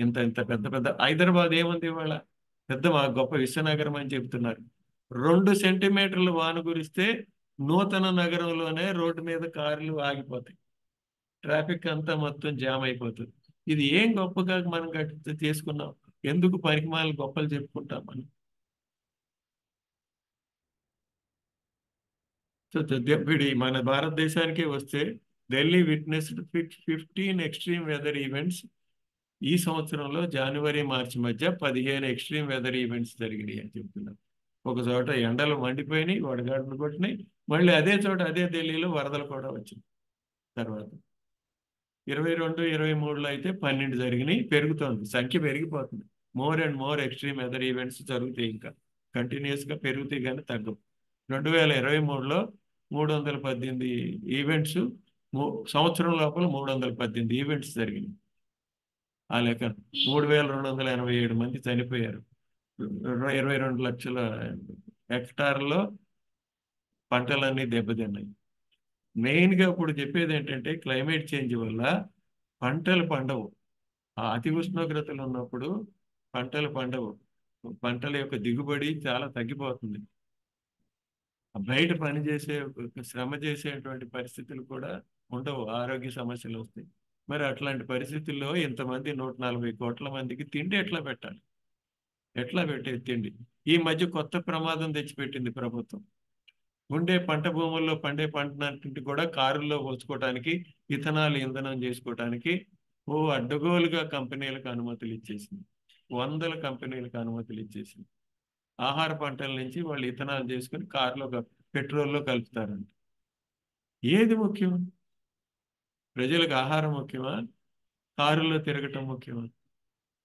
ఇంత ఇంత పెద్ద పెద్ద హైదరాబాద్ ఏముంది ఇవాళ? పెద్ద గొప్ప విశ్వనగరం అని చెప్తున్నారు. 2 సెంటీమీటర్లు వాన కురిస్తే నూతన నగరంలోనే రోడ్డు మీద కార్లు ఆగిపోతాయి. ట్రాఫిక్ అంతా మొత్తం జామ్ అయిపోతుంది. ఇది ఏం గొప్పగా మనం చేసుకున్నాం? ఎందుకు పనికిమాలిన గొప్పలు చెప్పుకుంటాం మనం? సో ఇప్పుడు మన భారతదేశానికే వస్తే Delhi witnessed 15 extreme weather events. ఈ సంవత్సరంలో జనవరి మార్చి మధ్య 15 ఎక్స్ట్రీమ్ వెదర్ ఈవెంట్స్ జరిగినాయి అని చెప్తున్నారు. ఒక చోట ఎండలు మండిపోయినాయి, వడగాడులు కొట్టినాయి. మళ్ళీ అదే చోట, అదే ఢిల్లీలో వరదలు కూడా వచ్చింది. తర్వాత 22, 23లో అయితే 12 జరిగినాయి. పెరుగుతోంది, సంఖ్య పెరిగిపోతుంది. More and more extreme weather events జరుగుతాయి, ఇంకా కంటిన్యూస్ గా పెరుగుతాయి కానీ తగ్గవు. 2023లో 318 ఈవెంట్స్, సంవత్సరం లోపల 318 ఈవెంట్స్ జరిగినాయి. ఆ లెక్క 3287 మంది చనిపోయారు. 22 లక్షల హెక్టార్లో పంటలన్నీ దెబ్బతిన్నాయి. మెయిన్గా ఇప్పుడు చెప్పేది ఏంటంటే క్లైమేట్ చేంజ్ వల్ల పంటలు పండవు. ఆ అతి ఉష్ణోగ్రతలు ఉన్నప్పుడు పంటలు పండవు. పంటల యొక్క దిగుబడి చాలా తగ్గిపోతుంది. బయట పని చేసే, శ్రమ చేసేటువంటి పరిస్థితులు కూడా ఉండవు, ఆరోగ్య సమస్యలు వస్తాయి. మరి అట్లాంటి పరిస్థితుల్లో ఇంతమంది 140 కోట్ల మందికి తిండి ఎట్లా పెట్టాలి? ఎట్లా పెట్టేది తిండి? ఈ మధ్య కొత్త ప్రమాదం తెచ్చిపెట్టింది ప్రభుత్వం. ఉండే పంట భూముల్లో పండే పంటన్నింటి కూడా కారుల్లో పోసుకోవడానికి, ఇథనాల్ ఇంధనం చేసుకోవడానికి అడ్డగోలుగా కంపెనీలకు అనుమతులు ఇచ్చేసింది. వందల కంపెనీలకు అనుమతులు ఇచ్చేసింది. ఆహార పంటల నుంచి వాళ్ళు ఇథనాల్ చేసుకుని కారులో, పెట్రోల్లో కలుపుతారంట. ఏది ముఖ్యం? ప్రజలకు ఆహారం ముఖ్యమా, కారులో తిరగటం ముఖ్యమా?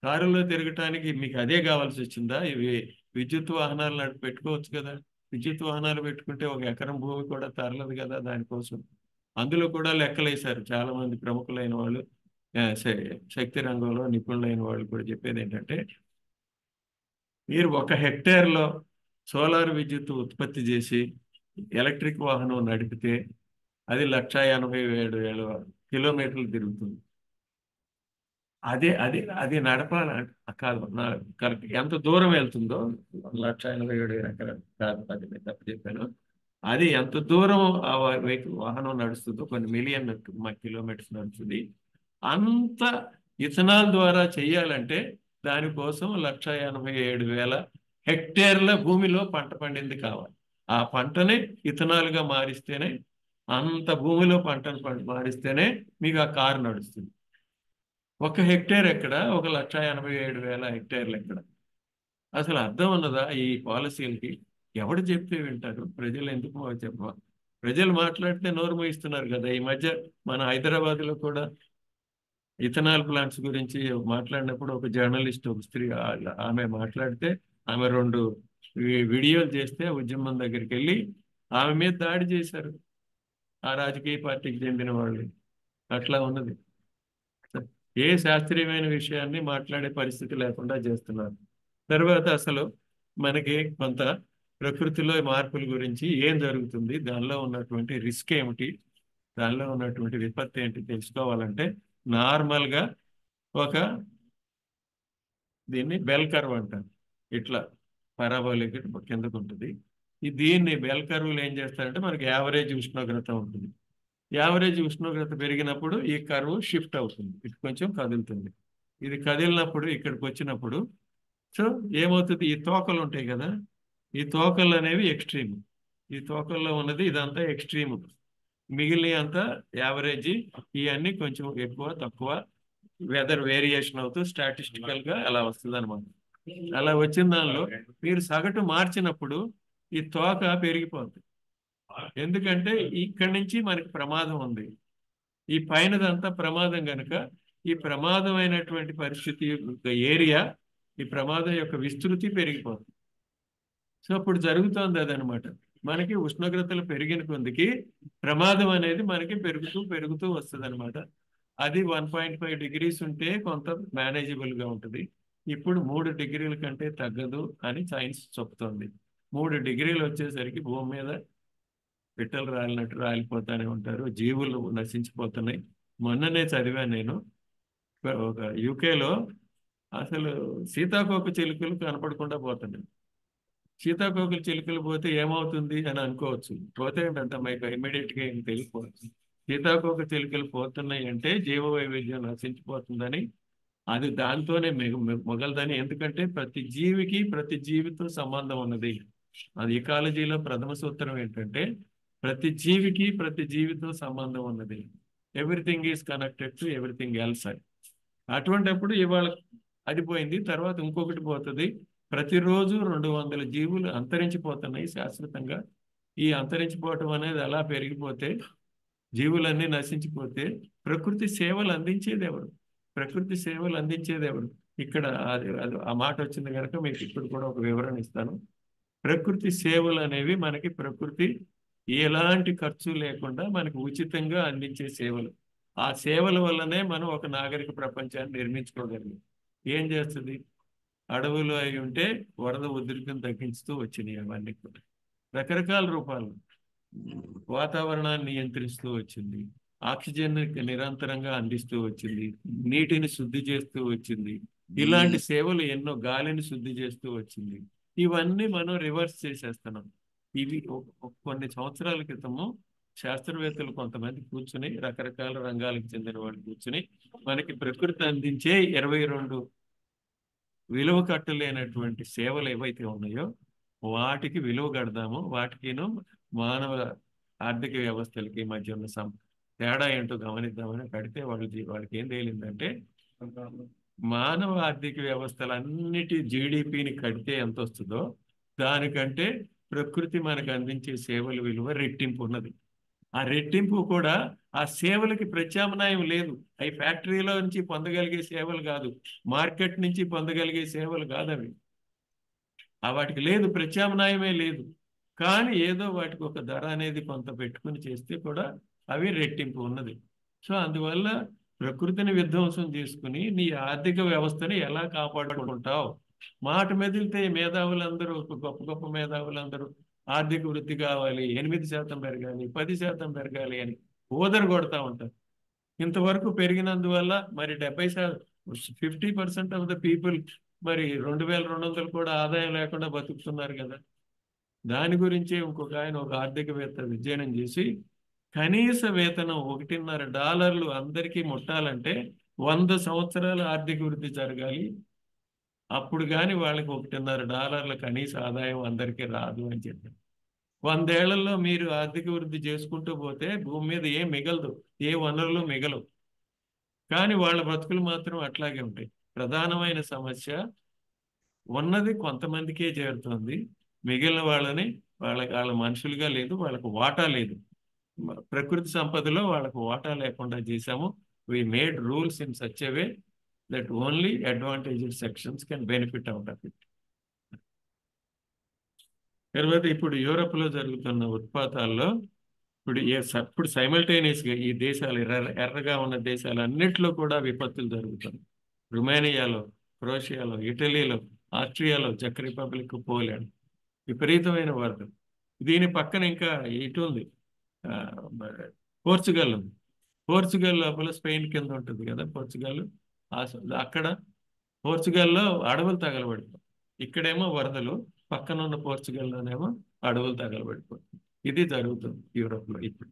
కారులో తిరగటానికి మీకు అదే కావాల్సి వచ్చిందా? ఇవి విద్యుత్ వాహనాలు పెట్టుకోవచ్చు కదా. విద్యుత్ వాహనాలు పెట్టుకుంటే 1 ఎకరం భూమి కూడా తరలదు కదా దానికోసం. అందులో కూడా లెక్కలేశారు చాలా మంది ప్రముఖులైన వాళ్ళు, శక్తి రంగంలో నిపుణులైన వాళ్ళు కూడా చెప్పేది ఏంటంటే, మీరు 1 హెక్టేర్లో సోలార్ విద్యుత్ ఉత్పత్తి చేసి ఎలక్ట్రిక్ వాహనం నడిపితే అది 1,87,000 కిలోమీటర్లు తిరుగుతుంది. అదే అది అది నడపాల కాదు, కరెక్ట్ ఎంత దూరం వెళ్తుందో 1,87,000 ఎకరాలు కాదు, అది నేను తప్పు చెప్పాను. అది ఎంత దూరం ఆ వాహనం నడుస్తుందో, కొన్ని మిలియన్ కిలోమీటర్స్ నడుస్తుంది. అంత ఇథనాల్ ద్వారా చేయాలంటే దానికోసం 1,87,000 హెక్టేర్ల భూమిలో పంట పండింది కావాలి. ఆ పంటని ఇథనాల్గా మారిస్తేనే, అంత భూమిలో పంటను మారిస్తేనే మీకు ఆ కారు నడుస్తుంది. 1 హెక్టేర్ ఎక్కడ, 1,87,000 హెక్టేర్లు ఎక్కడ? అసలు అర్థం ఉన్నదా ఈ పాలసీలకి? ఎవడు చెప్తే వింటారు? ప్రజలు ఎందుకు చెప్పాలి? ప్రజలు మాట్లాడితే నోరు మూయిస్తున్నారు కదా. ఈ మధ్య మన హైదరాబాద్లో కూడా ఇథనాల్ ప్లాంట్స్ గురించి మాట్లాడినప్పుడు ఒక జర్నలిస్ట్, ఒక స్త్రీ, ఆమె మాట్లాడితే, ఆమె 2 వీడియోలు చేస్తే ఉద్యమం దగ్గరికి వెళ్ళి ఆమె మీద దాడి చేశారు ఆ రాజకీయ పార్టీకి చెందిన వాళ్ళు. అట్లా ఉన్నది. ఏ శాస్త్రీయమైన విషయాన్ని మాట్లాడే పరిస్థితి లేకుండా చేస్తున్నారు. తర్వాత అసలు మనకి కొంత ప్రకృతిలో మార్పుల గురించి ఏం జరుగుతుంది, దానిలో ఉన్నటువంటి రిస్క్ ఏమిటి, దానిలో ఉన్నటువంటి విపత్తు ఏంటి తెలుసుకోవాలంటే నార్మల్గా ఒక దీన్ని బెల్ కర్వ్ అంటారు. ఇట్లా పరాబోలిక్ కిందకు ఉంటుంది. దీన్ని బెల్ కర్వ్లు ఏం చేస్తారంటే మనకి యావరేజ్ ఉష్ణోగ్రత ఉంటుంది. యావరేజ్ ఉష్ణోగ్రత పెరిగినప్పుడు ఈ కర్వ్ షిఫ్ట్ అవుతుంది, ఇటు కొంచెం కదులుతుంది. ఇది కదిలినప్పుడు ఇక్కడికి వచ్చినప్పుడు సో ఏమవుతుంది, ఈ తోకలు ఉంటాయి కదా, ఈ తోకలు అనేవి ఎక్స్ట్రీమ్. ఈ తోకల్లో ఉన్నది ఇదంతా ఎక్స్ట్రీమ్, మిగిలిన అంతా యావరేజ్. ఇవన్నీ కొంచెం ఎక్కువ తక్కువ వెదర్ వేరియేషన్ అవుతూ స్టాటిస్టికల్ గా అలా వస్తుంది అనమాట. అలా వచ్చిన దానిలో మీరు సగటు మార్చినప్పుడు ఈ తోక పెరిగిపోతుంది. ఎందుకంటే ఇక్కడి నుంచి మనకి ప్రమాదం ఉంది, ఈ పైనదంతా ప్రమాదం కనుక ఈ ప్రమాదమైనటువంటి పరిస్థితి యొక్క ఏరియా, ఈ ప్రమాదం యొక్క విస్తృతి పెరిగిపోతుంది. సో అప్పుడు జరుగుతోంది అదనమాట. మనకి ఉష్ణోగ్రతలు పెరిగిన కొద్దికి ప్రమాదం అనేది మనకి పెరుగుతూ పెరుగుతూ వస్తుంది అనమాట. అది 1.5 degrees ఉంటే కొంత మేనేజబుల్ గా ఉంటుంది. ఇప్పుడు 3 degrees కంటే తగ్గదు అని సైన్స్ చెప్తోంది. 3 degrees వచ్చేసరికి భూమి మీద పిట్టలు రాలినట్టు రాలిపోతానే ఉంటారు, జీవులు నశించిపోతున్నాయి. మొన్ననే చదివాను నేను, ఒక యూకేలో అసలు సీతాకోక చిలుకలు కనపడకుండా పోతున్నాయి. సీతాకోకలు చిలుకలు పోతే ఏమవుతుంది అని అనుకోవచ్చు, పోతే ఏంటంటే మీకు ఇమ్మీడియట్ గా ఏం తెలిసిపోవచ్చు. సీతాకోక చిలుకలు పోతున్నాయి అంటే జీవ వైవిధ్యం నశించిపోతుందని, అది దాంతోనే మొగలదని. ఎందుకంటే ప్రతి జీవికి ప్రతి జీవితో సంబంధం ఉన్నది. అది ఇకాలజీలో ప్రథమ సూత్రం ఏంటంటే ప్రతి జీవికి ప్రతి జీవితో సంబంధం ఉన్నది. Everything is connected to everything else. అటువంటిప్పుడు ఇవాళ అది పోయింది, తర్వాత ఇంకొకటి పోతుంది. ప్రతిరోజు 200 జీవులు అంతరించిపోతున్నాయి శాశ్వతంగా. ఈ అంతరించిపోవటం అనేది అలా పెరిగిపోతే, జీవులన్నీ నశించిపోతే ప్రకృతి సేవలు అందించేది ఎవరు? ప్రకృతి సేవలు అందించేది ఎవరు? ఇక్కడ ఆ మాట వచ్చింది కనుక మీకు ఇప్పుడు కూడా ఒక వివరణ ఇస్తాను. ప్రకృతి సేవలు అనేవి మనకి ప్రకృతి ఎలాంటి ఖర్చు లేకుండా మనకి ఉచితంగా అందించే సేవలు. ఆ సేవల వల్లనే మనం ఒక నాగరిక ప్రపంచాన్ని నిర్మించుకోగలిగాం. ఏం చేస్తుంది? అడవులు అయి ఉంటే వరద ఉధృతిని తగ్గించుతూ వచ్చినాయి అవన్నీ కూడా రకరకాల రూపాలు. వాతావరణాన్ని నియంత్రిస్తూ వచ్చింది, ఆక్సిజన్ నిరంతరంగా అందిస్తూ వచ్చింది, నీటిని శుద్ధి చేస్తూ వచ్చింది. ఇలాంటి సేవలు ఎన్నో, గాలిని శుద్ధి చేస్తూ వచ్చింది. ఇవన్నీ మనం రివర్స్ చేసేస్తున్నాం. ఇవి కొన్ని సంవత్సరాల క్రితము శాస్త్రవేత్తలు కొంతమంది కూర్చుని, రకరకాల రంగాలకు చెందిన వాళ్ళు కూర్చుని మనకి ప్రకృతి అందించే 22 విలువ కట్టలేనటువంటి సేవలు ఏవైతే ఉన్నాయో వాటికి విలువ కడదాము, వాటికిను మానవ ఆర్థిక వ్యవస్థలకి మధ్య ఉన్న తేడా ఏంటో గమనిద్దామని కడితే వాళ్ళకి ఏం తేలిందంటే, మానవ ఆర్థిక వ్యవస్థలన్నిటి జీడిపిని కడితే ఎంత వస్తుందో దానికంటే ప్రకృతి మనకు అందించే సేవల విలువ రెట్టింపు ఉన్నది. ఆ రెట్టింపు కూడా ఆ సేవలకి ప్రత్యామ్నాయం లేదు. అవి ఫ్యాక్టరీలో నుంచి పొందగలిగే సేవలు కాదు, మార్కెట్ నుంచి పొందగలిగే సేవలు కాదు అవి. వాటికి లేదు, ప్రత్యామ్నాయమే లేదు. కానీ ఏదో వాటికి ఒక ధర అనేది కొంత పెట్టుకుని చేస్తే కూడా అవి రెట్టింపు ఉన్నది. సో అందువల్ల ప్రకృతిని విధ్వంసం చేసుకుని నీ ఆర్థిక వ్యవస్థని ఎలా కాపాడుకుంటావు? మాట మెదిలితే మేధావులందరూ, గొప్ప గొప్ప మేధావులందరూ ఆర్థిక వృద్ధి కావాలి, 8% పెరగాలి, 10% పెరగాలి అని ఓదర కొడతా ఉంటారు. ఇంతవరకు పెరిగినందువల్ల మరి 50% ఆఫ్ ద పీపుల్ మరి 2200 కూడా ఆదాయం లేకుండా బతుకుతున్నారు కదా. దాని గురించే ఇంకొక ఆయన, ఒక ఆర్థికవేత్త అధ్యయనం చేసి కనీస వేతనం $1.5 అందరికీ ముట్టాలంటే 100 సంవత్సరాల ఆర్థిక వృద్ధి జరగాలి, అప్పుడు కానీ వాళ్ళకి $1.5 కనీస ఆదాయం అందరికీ రాదు అని చెప్పారు. 100 ఏళ్లలో మీరు ఆర్థిక వృద్ధి చేసుకుంటూ పోతే భూమి మీద ఏం మిగలదు, ఏ వనరులు మిగలవు. కానీ వాళ్ళ బతుకులు మాత్రం అట్లాగే ఉంటాయి. ప్రధానమైన సమస్య ఉన్నది కొంతమందికే చేరుతుంది, మిగిలిన వాళ్ళని వాళ్ళ మనుషులుగా లేదు, వాళ్ళకు వాటా లేదు. ప్రకృతి సంపదలో వాళ్ళకు వాటా లేకుండా చేశాము. We made rules in such a way that only advantaged sections can benefit out of it. తర్వాత ఇప్పుడు యూరోప్లో జరుగుతున్న ఉత్పాతాల్లో ఇప్పుడు సైమల్టేనియస్గా ఈ దేశాలు ఎర్రగా ఉన్న దేశాలు అన్నిట్లో కూడా విపత్తులు జరుగుతున్నాయి. రుమేనియాలో, క్రొయేషియాలో, ఇటలీలో, ఆస్ట్రియాలో, చెక్ రిపబ్లిక్, పోలాండ్. విపరీతమైన వరదలు. దీని పక్కన ఇంకా ఇటు ఉంది, ఆ, పోర్చుగల్ ఉంది. పోర్చుగల్ లోపల స్పెయిన్ కింద ఉంటుంది కదా పోర్చుగల్. అక్కడ పోర్చుగల్లో అడవులు తగలబడిపోతాయి. ఇక్కడేమో వరదలు, పక్కన ఉన్న పోర్చుగల్లోనేమో అడవులు తగలబడిపోతాయి. ఇది జరుగుతుంది యూరోప్లో ఇప్పుడు.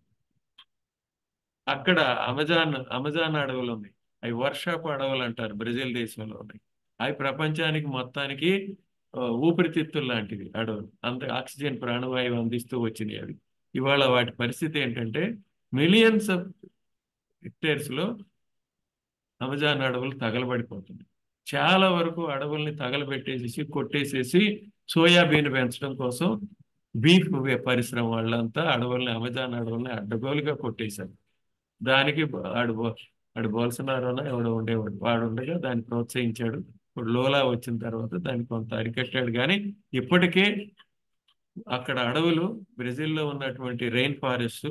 అక్కడ అమెజాన్ అడవులు ఉన్నాయి. అవి వర్షాపు అడవులు అంటారు, బ్రెజిల్ దేశంలో ఉన్నాయి. అవి ప్రపంచానికి మొత్తానికి ఊపిరితిత్తులు లాంటివి అడవులు. అంత ఆక్సిజన్ ప్రాణవాయువు అందిస్తూ వచ్చినాయి అవి. ఇవాళ వాటి పరిస్థితి ఏంటంటే మిలియన్స్ ఆఫ్ హెక్టేర్స్ లో అమెజాన్ అడవులు తగలబడిపోతుంది. చాలా వరకు అడవుల్ని తగలబెట్టేసేసి కొట్టేసేసి సోయాబీన్ పెంచడం కోసం బీఫ్ పరిశ్రమ వాళ్ళంతా అమెజాన్ అడవుల్ని అడ్డగోలుగా కొట్టేశారు. దానికి ఆడు బోల్సనారోనా ఎవడో ఉండేవాడు, వాడు ఉండగా దాన్ని ప్రోత్సహించాడు. ఇప్పుడు లోలా వచ్చిన తర్వాత దాన్ని కొంత అరికట్టాడు. కానీ ఇప్పటికే అక్కడ అడవులు, బ్రెజిల్లో ఉన్నటువంటి రెయిన్ ఫారెస్ట్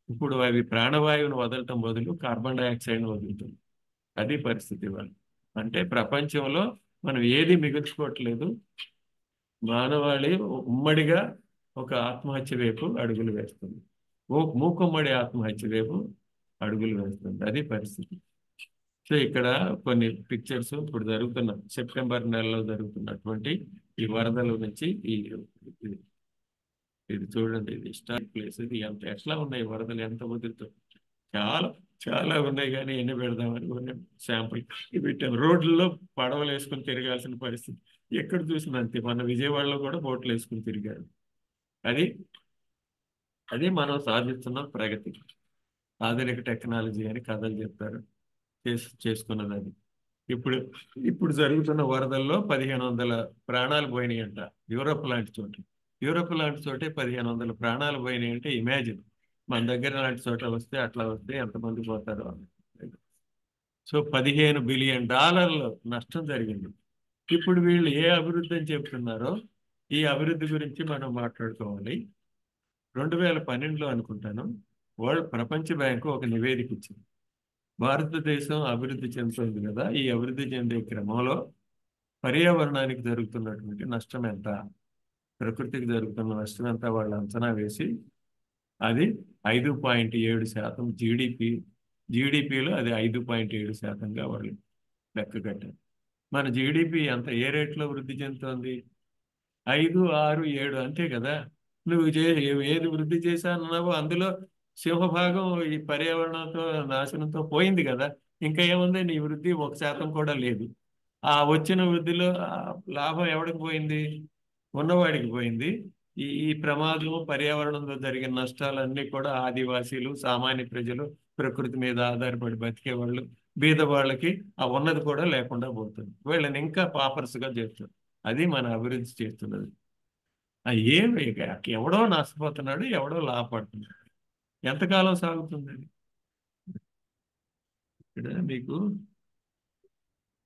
ఇప్పుడు అవి ప్రాణవాయువును వదలటం బదులు కార్బన్ డైఆక్సైడ్ను వదులుతుంది. అది పరిస్థితి ఇవాళ. అంటే ప్రపంచంలో మనం ఏది మిగుల్చుకోవట్లేదు. మానవాళి ఉమ్మడిగా ఒక ఆత్మహత్య వైపు అడుగులు వేస్తుంది. మూకుమ్మడి ఆత్మహత్య వైపు అడుగులు వేస్తుంది. అది పరిస్థితి. సో ఇక్కడ కొన్ని పిక్చర్స్ ఇప్పుడు జరుగుతున్న సెప్టెంబర్ నెలలో జరుగుతున్నటువంటి ఈ వరదల నుంచి ఇది ఇది చూడండి. ఇది హిస్టారిక్ ప్లేస్. ఇది ఎంత ఎట్లా ఉన్నాయి వరదలు, ఎంత వదులుతాయి. చాలా చాలా ఉన్నాయి, కానీ ఎన్ని పెడదామని కొన్ని శాంపుల్ పెట్టాను. రోడ్లలో పడవలు వేసుకుని తిరగాల్సిన పరిస్థితి ఎక్కడ చూసినా అంతే. మన విజయవాడలో కూడా బోట్లు వేసుకుని తిరిగారు. అది అది మనం సాధిస్తున్న ప్రగతి. ఆధునిక టెక్నాలజీ అని కథలు చెప్తారు, చేసుకున్నది అది. ఇప్పుడు ఇప్పుడు జరుగుతున్న వరదల్లో 1500 ప్రాణాలు పోయినాయి అంట. యూరోప్ లాంటి చోట, యూరోప్ లాంటి చోటే 1500 ప్రాణాలు పోయినాయి అంటే ఇమాజిన్. మన దగ్గర లాంటి చోట వస్తే, అట్లా వస్తే ఎంతమంది పోతారో అని. సో $15 బిలియన్ నష్టం జరిగింది. ఇప్పుడు వీళ్ళు ఏ అభివృద్ధి అని చెప్తున్నారో ఈ అభివృద్ధి గురించి మనం మాట్లాడుకోవాలి. 2012లో అనుకుంటాను, ప్రపంచ బ్యాంకు ఒక నివేదిక ఇచ్చింది. భారతదేశం అభివృద్ధి చెందుతుంది కదా, ఈ అభివృద్ధి చెందే క్రమంలో పర్యావరణానికి జరుగుతున్నటువంటి నష్టం ఎంత, ప్రకృతికి జరుగుతున్న నష్టం ఎంత వాళ్ళు అంచనా వేసి అది 5.7% జీడిపిలో అది 5.7%గా వాళ్ళు లెక్క కట్టారు. మన జీడిపి అంత ఏ రేట్లో వృద్ధి చెందుతోంది? 5, 6, 7 అంతే కదా. నువ్వు ఏది వృద్ధి చేశానన్నావో అందులో సింహభాగం ఈ పర్యావరణంతో నాశనంతో పోయింది కదా. ఇంకా ఏముంది? నీ వృద్ధి 1% కూడా లేదు. ఆ వచ్చిన వృద్ధిలో లాభం ఎవడికి పోయింది? ఉన్నవాడికి పోయింది. ఈ ప్రమాదం, పర్యావరణంలో జరిగిన నష్టాలన్నీ కూడా ఆదివాసీలు, సామాన్య ప్రజలు, ప్రకృతి మీద ఆధారపడి బతికే వాళ్ళు, బీద వాళ్ళకి ఆ ఉన్నది కూడా లేకుండా పోతుంది. వీళ్ళని ఇంకా పాపర్స్గా చేస్తారు. అది మన అభివృద్ధి చేస్తున్నది. ఏమి ఎవడో నష్టపోతున్నాడు, ఎవడో లాభపడుతున్నాడు. ఎంతకాలం సాగుతుంది అది? ఇక్కడ మీకు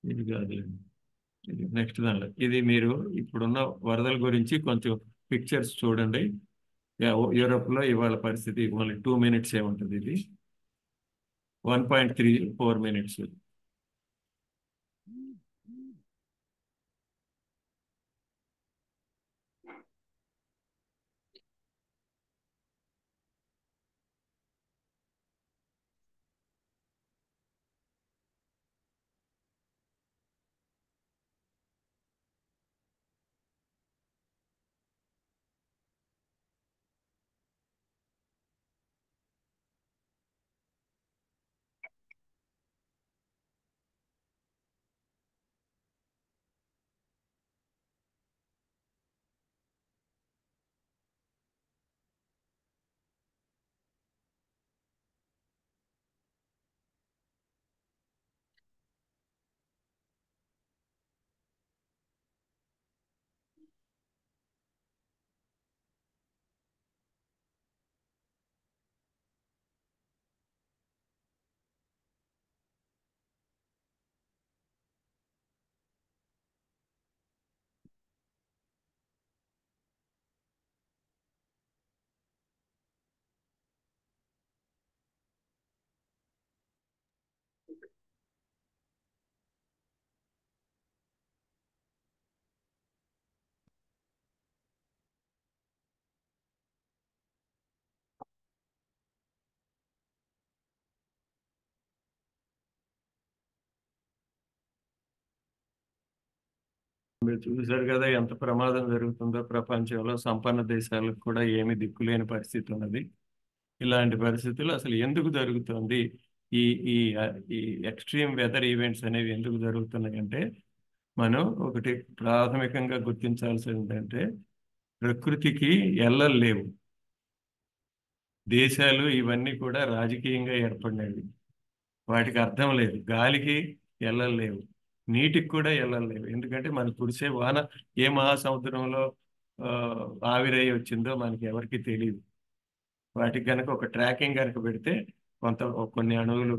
ఇది కాదు, ఇది నెక్స్ట్ దానిలో. ఇది మీరు ఇప్పుడున్న వరదల గురించి కొంచెం పిక్చర్స్ చూడండి. యూరోప్లో ఇవాళ పరిస్థితి ఓన్లీ 2 minutes ఉంటుంది. ఇది 1.34 minutes. మీరు చూశారు కదా ఎంత ప్రమాదం జరుగుతుందో ప్రపంచంలో. సంపన్న దేశాలకు కూడా ఏమి దిక్కులేని పరిస్థితి ఉన్నది. ఇలాంటి పరిస్థితులు అసలు ఎందుకు జరుగుతుంది? ఈ ఈ ఈ ఎక్స్ట్రీమ్ వెదర్ ఈవెంట్స్ అనేవి ఎందుకు జరుగుతున్నాయంటే, మనం ఒకటి ప్రాథమికంగా గుర్తించాల్సింది ఏంటంటే, ప్రకృతికి ఎల్లలు లేవు. దేశాలు ఇవన్నీ కూడా రాజకీయంగా ఏర్పడినవి. వాటికి అర్థం లేదు. గాలికి ఎల్లలు లేవు, నీటికి కూడా ఎల్లలు లేవు. ఎందుకంటే మనకు కురిసే వాన ఏ మహాసముద్రంలో ఆ, ఆవిరై వచ్చిందో మనకి ఎవరికి తెలియదు. వాటికి కనుక ఒక ట్రాకింగ్ కనుక పెడితే కొన్ని అణువులు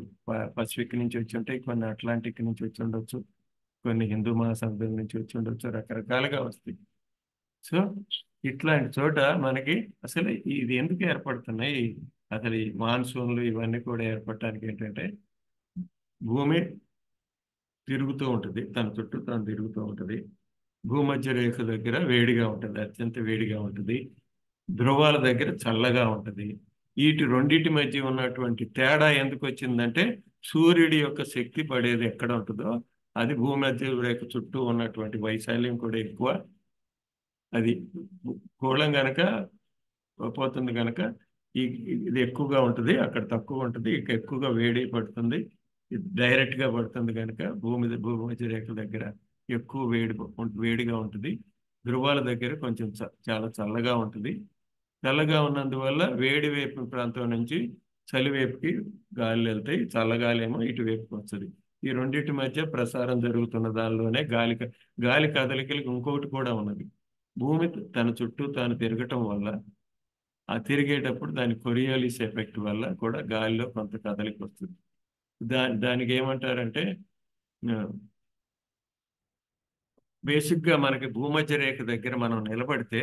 పసిఫిక్ నుంచి వచ్చి ఉంటాయి, కొన్ని అట్లాంటిక్ నుంచి వచ్చి ఉండొచ్చు, కొన్ని హిందూ మహాసముద్రం నుంచి వచ్చి ఉండొచ్చు, రకరకాలుగా వస్తాయి. సో ఇట్లాంటి చోట మనకి అసలు ఇది ఎందుకు ఏర్పడుతున్నాయి? అసలు ఈ మాన్సూన్లు ఇవన్నీ కూడా ఏర్పడటానికి ఏంటంటే, భూమి తిరుగుతూ ఉంటుంది, తన చుట్టూ తను తిరుగుతూ ఉంటుంది. భూమధ్య రేఖ దగ్గర వేడిగా ఉంటుంది, అత్యంత వేడిగా ఉంటుంది. ధ్రువాల దగ్గర చల్లగా ఉంటుంది. వీటి రెండింటి మధ్య ఉన్నటువంటి తేడా ఎందుకు వచ్చిందంటే, సూర్యుడి యొక్క శక్తి పడేది ఎక్కడ ఉంటుందో అది భూమధ్య రేఖ చుట్టూ ఉన్నటువంటి వైశాల్యం కూడా ఎక్కువ. అది గోళం గనక పోతుంది కనుక ఈ ఇది ఎక్కువగా ఉంటుంది, అక్కడ తక్కువ ఉంటుంది. ఇక ఎక్కువగా వేడి పడుతుంది, ఇది డైరెక్ట్ గా పడుతుంది కనుక భూమధ్య రేఖ దగ్గర ఎక్కువ వేడిగా ఉంటుంది. ధ్రువాల దగ్గర కొంచెం చాలా చల్లగా ఉంటుంది. చల్లగా ఉన్నందువల్ల వేడి వైపు ప్రాంతం నుంచి చలి వైపుకి గాలి వెళ్తాయి. చల్లగాలి ఏమో ఇటు వైపుకి వస్తుంది. ఈ రెండింటి మధ్య ప్రసారం జరుగుతున్న దానిలోనే గాలి కదలికలకు ఇంకొకటి కూడా ఉన్నది. భూమి తన చుట్టూ తాను తిరగటం వల్ల, ఆ తిరిగేటప్పుడు దాని కొరియోలిస్ ఎఫెక్ట్ వల్ల కూడా గాలిలో కొంత కదలిక వస్తుంది. దానికి ఏమంటారంటే, బేసిక్ గా మనకి భూమధ్య రేఖ దగ్గర మనం నిలబడితే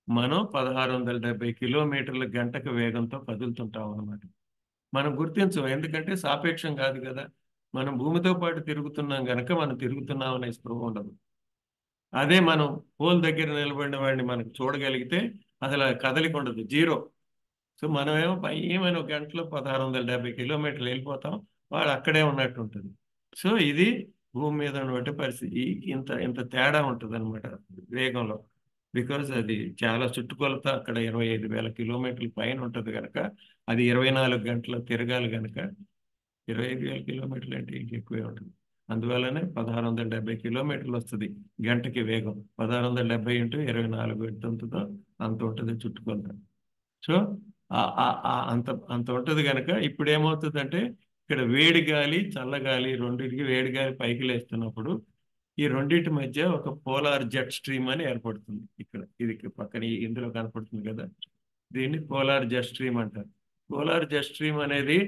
మనం 1670 కిలోమీటర్ల గంటకు వేగంతో కదులుతుంటాం అన్నమాట. మనం గుర్తించం, ఎందుకంటే సాపేక్షం కాదు కదా. మనం భూమితో పాటు తిరుగుతున్నాం గనక మనం తిరుగుతున్నాం అనే స్పృహ ఉండదు. అదే మనం పోల్ దగ్గర నిలబడిన వాడిని మనకు చూడగలిగితే అసలు కదలిక ఉండదు, జీరో. సో మనమేమో ఏమైనా ఒక గంటలో 1670 కిలోమీటర్లు వెళ్ళిపోతాం, వాడు అక్కడే ఉన్నట్టు ఉంటుంది. సో ఇది భూమి మీద ఉన్నటువంటి పరిస్థితి. ఇంత ఇంత తేడా ఉంటుంది అనమాట వేగంలో. బికాజ్ అది చాలా చుట్టుకొలత అక్కడ 25,000 కిలోమీటర్ల పైన ఉంటుంది కనుక, అది 24 గంటలు తిరగాలి కనుక 25,000 కిలోమీటర్లు అంటే ఇంకెక్కువే ఉంటుంది. అందువల్లనే 1670 కిలోమీటర్లు వస్తుంది గంటకి వేగం. 1670 ఇంటూ 24 ఎంత ఉంటుందో అంత ఉంటుంది చుట్టుకొలత. సో అంత అంత ఉంటుంది కనుక ఇప్పుడు ఏమవుతుందంటే, ఇక్కడ వేడి గాలి చల్లగాలి రెండింటికి, వేడి గాలి పైకి లేస్తున్నప్పుడు ఈ రెండింటి మధ్య ఒక పోలార్ జెట్ స్ట్రీమ్ అని ఏర్పడుతుంది. ఇక్కడ ఇది పక్కన ఇందులో కనపడుతుంది కదా, దీన్ని పోలార్ జెట్ స్ట్రీమ్ అంటారు. పోలార్ జెట్ స్ట్రీమ్ అనేది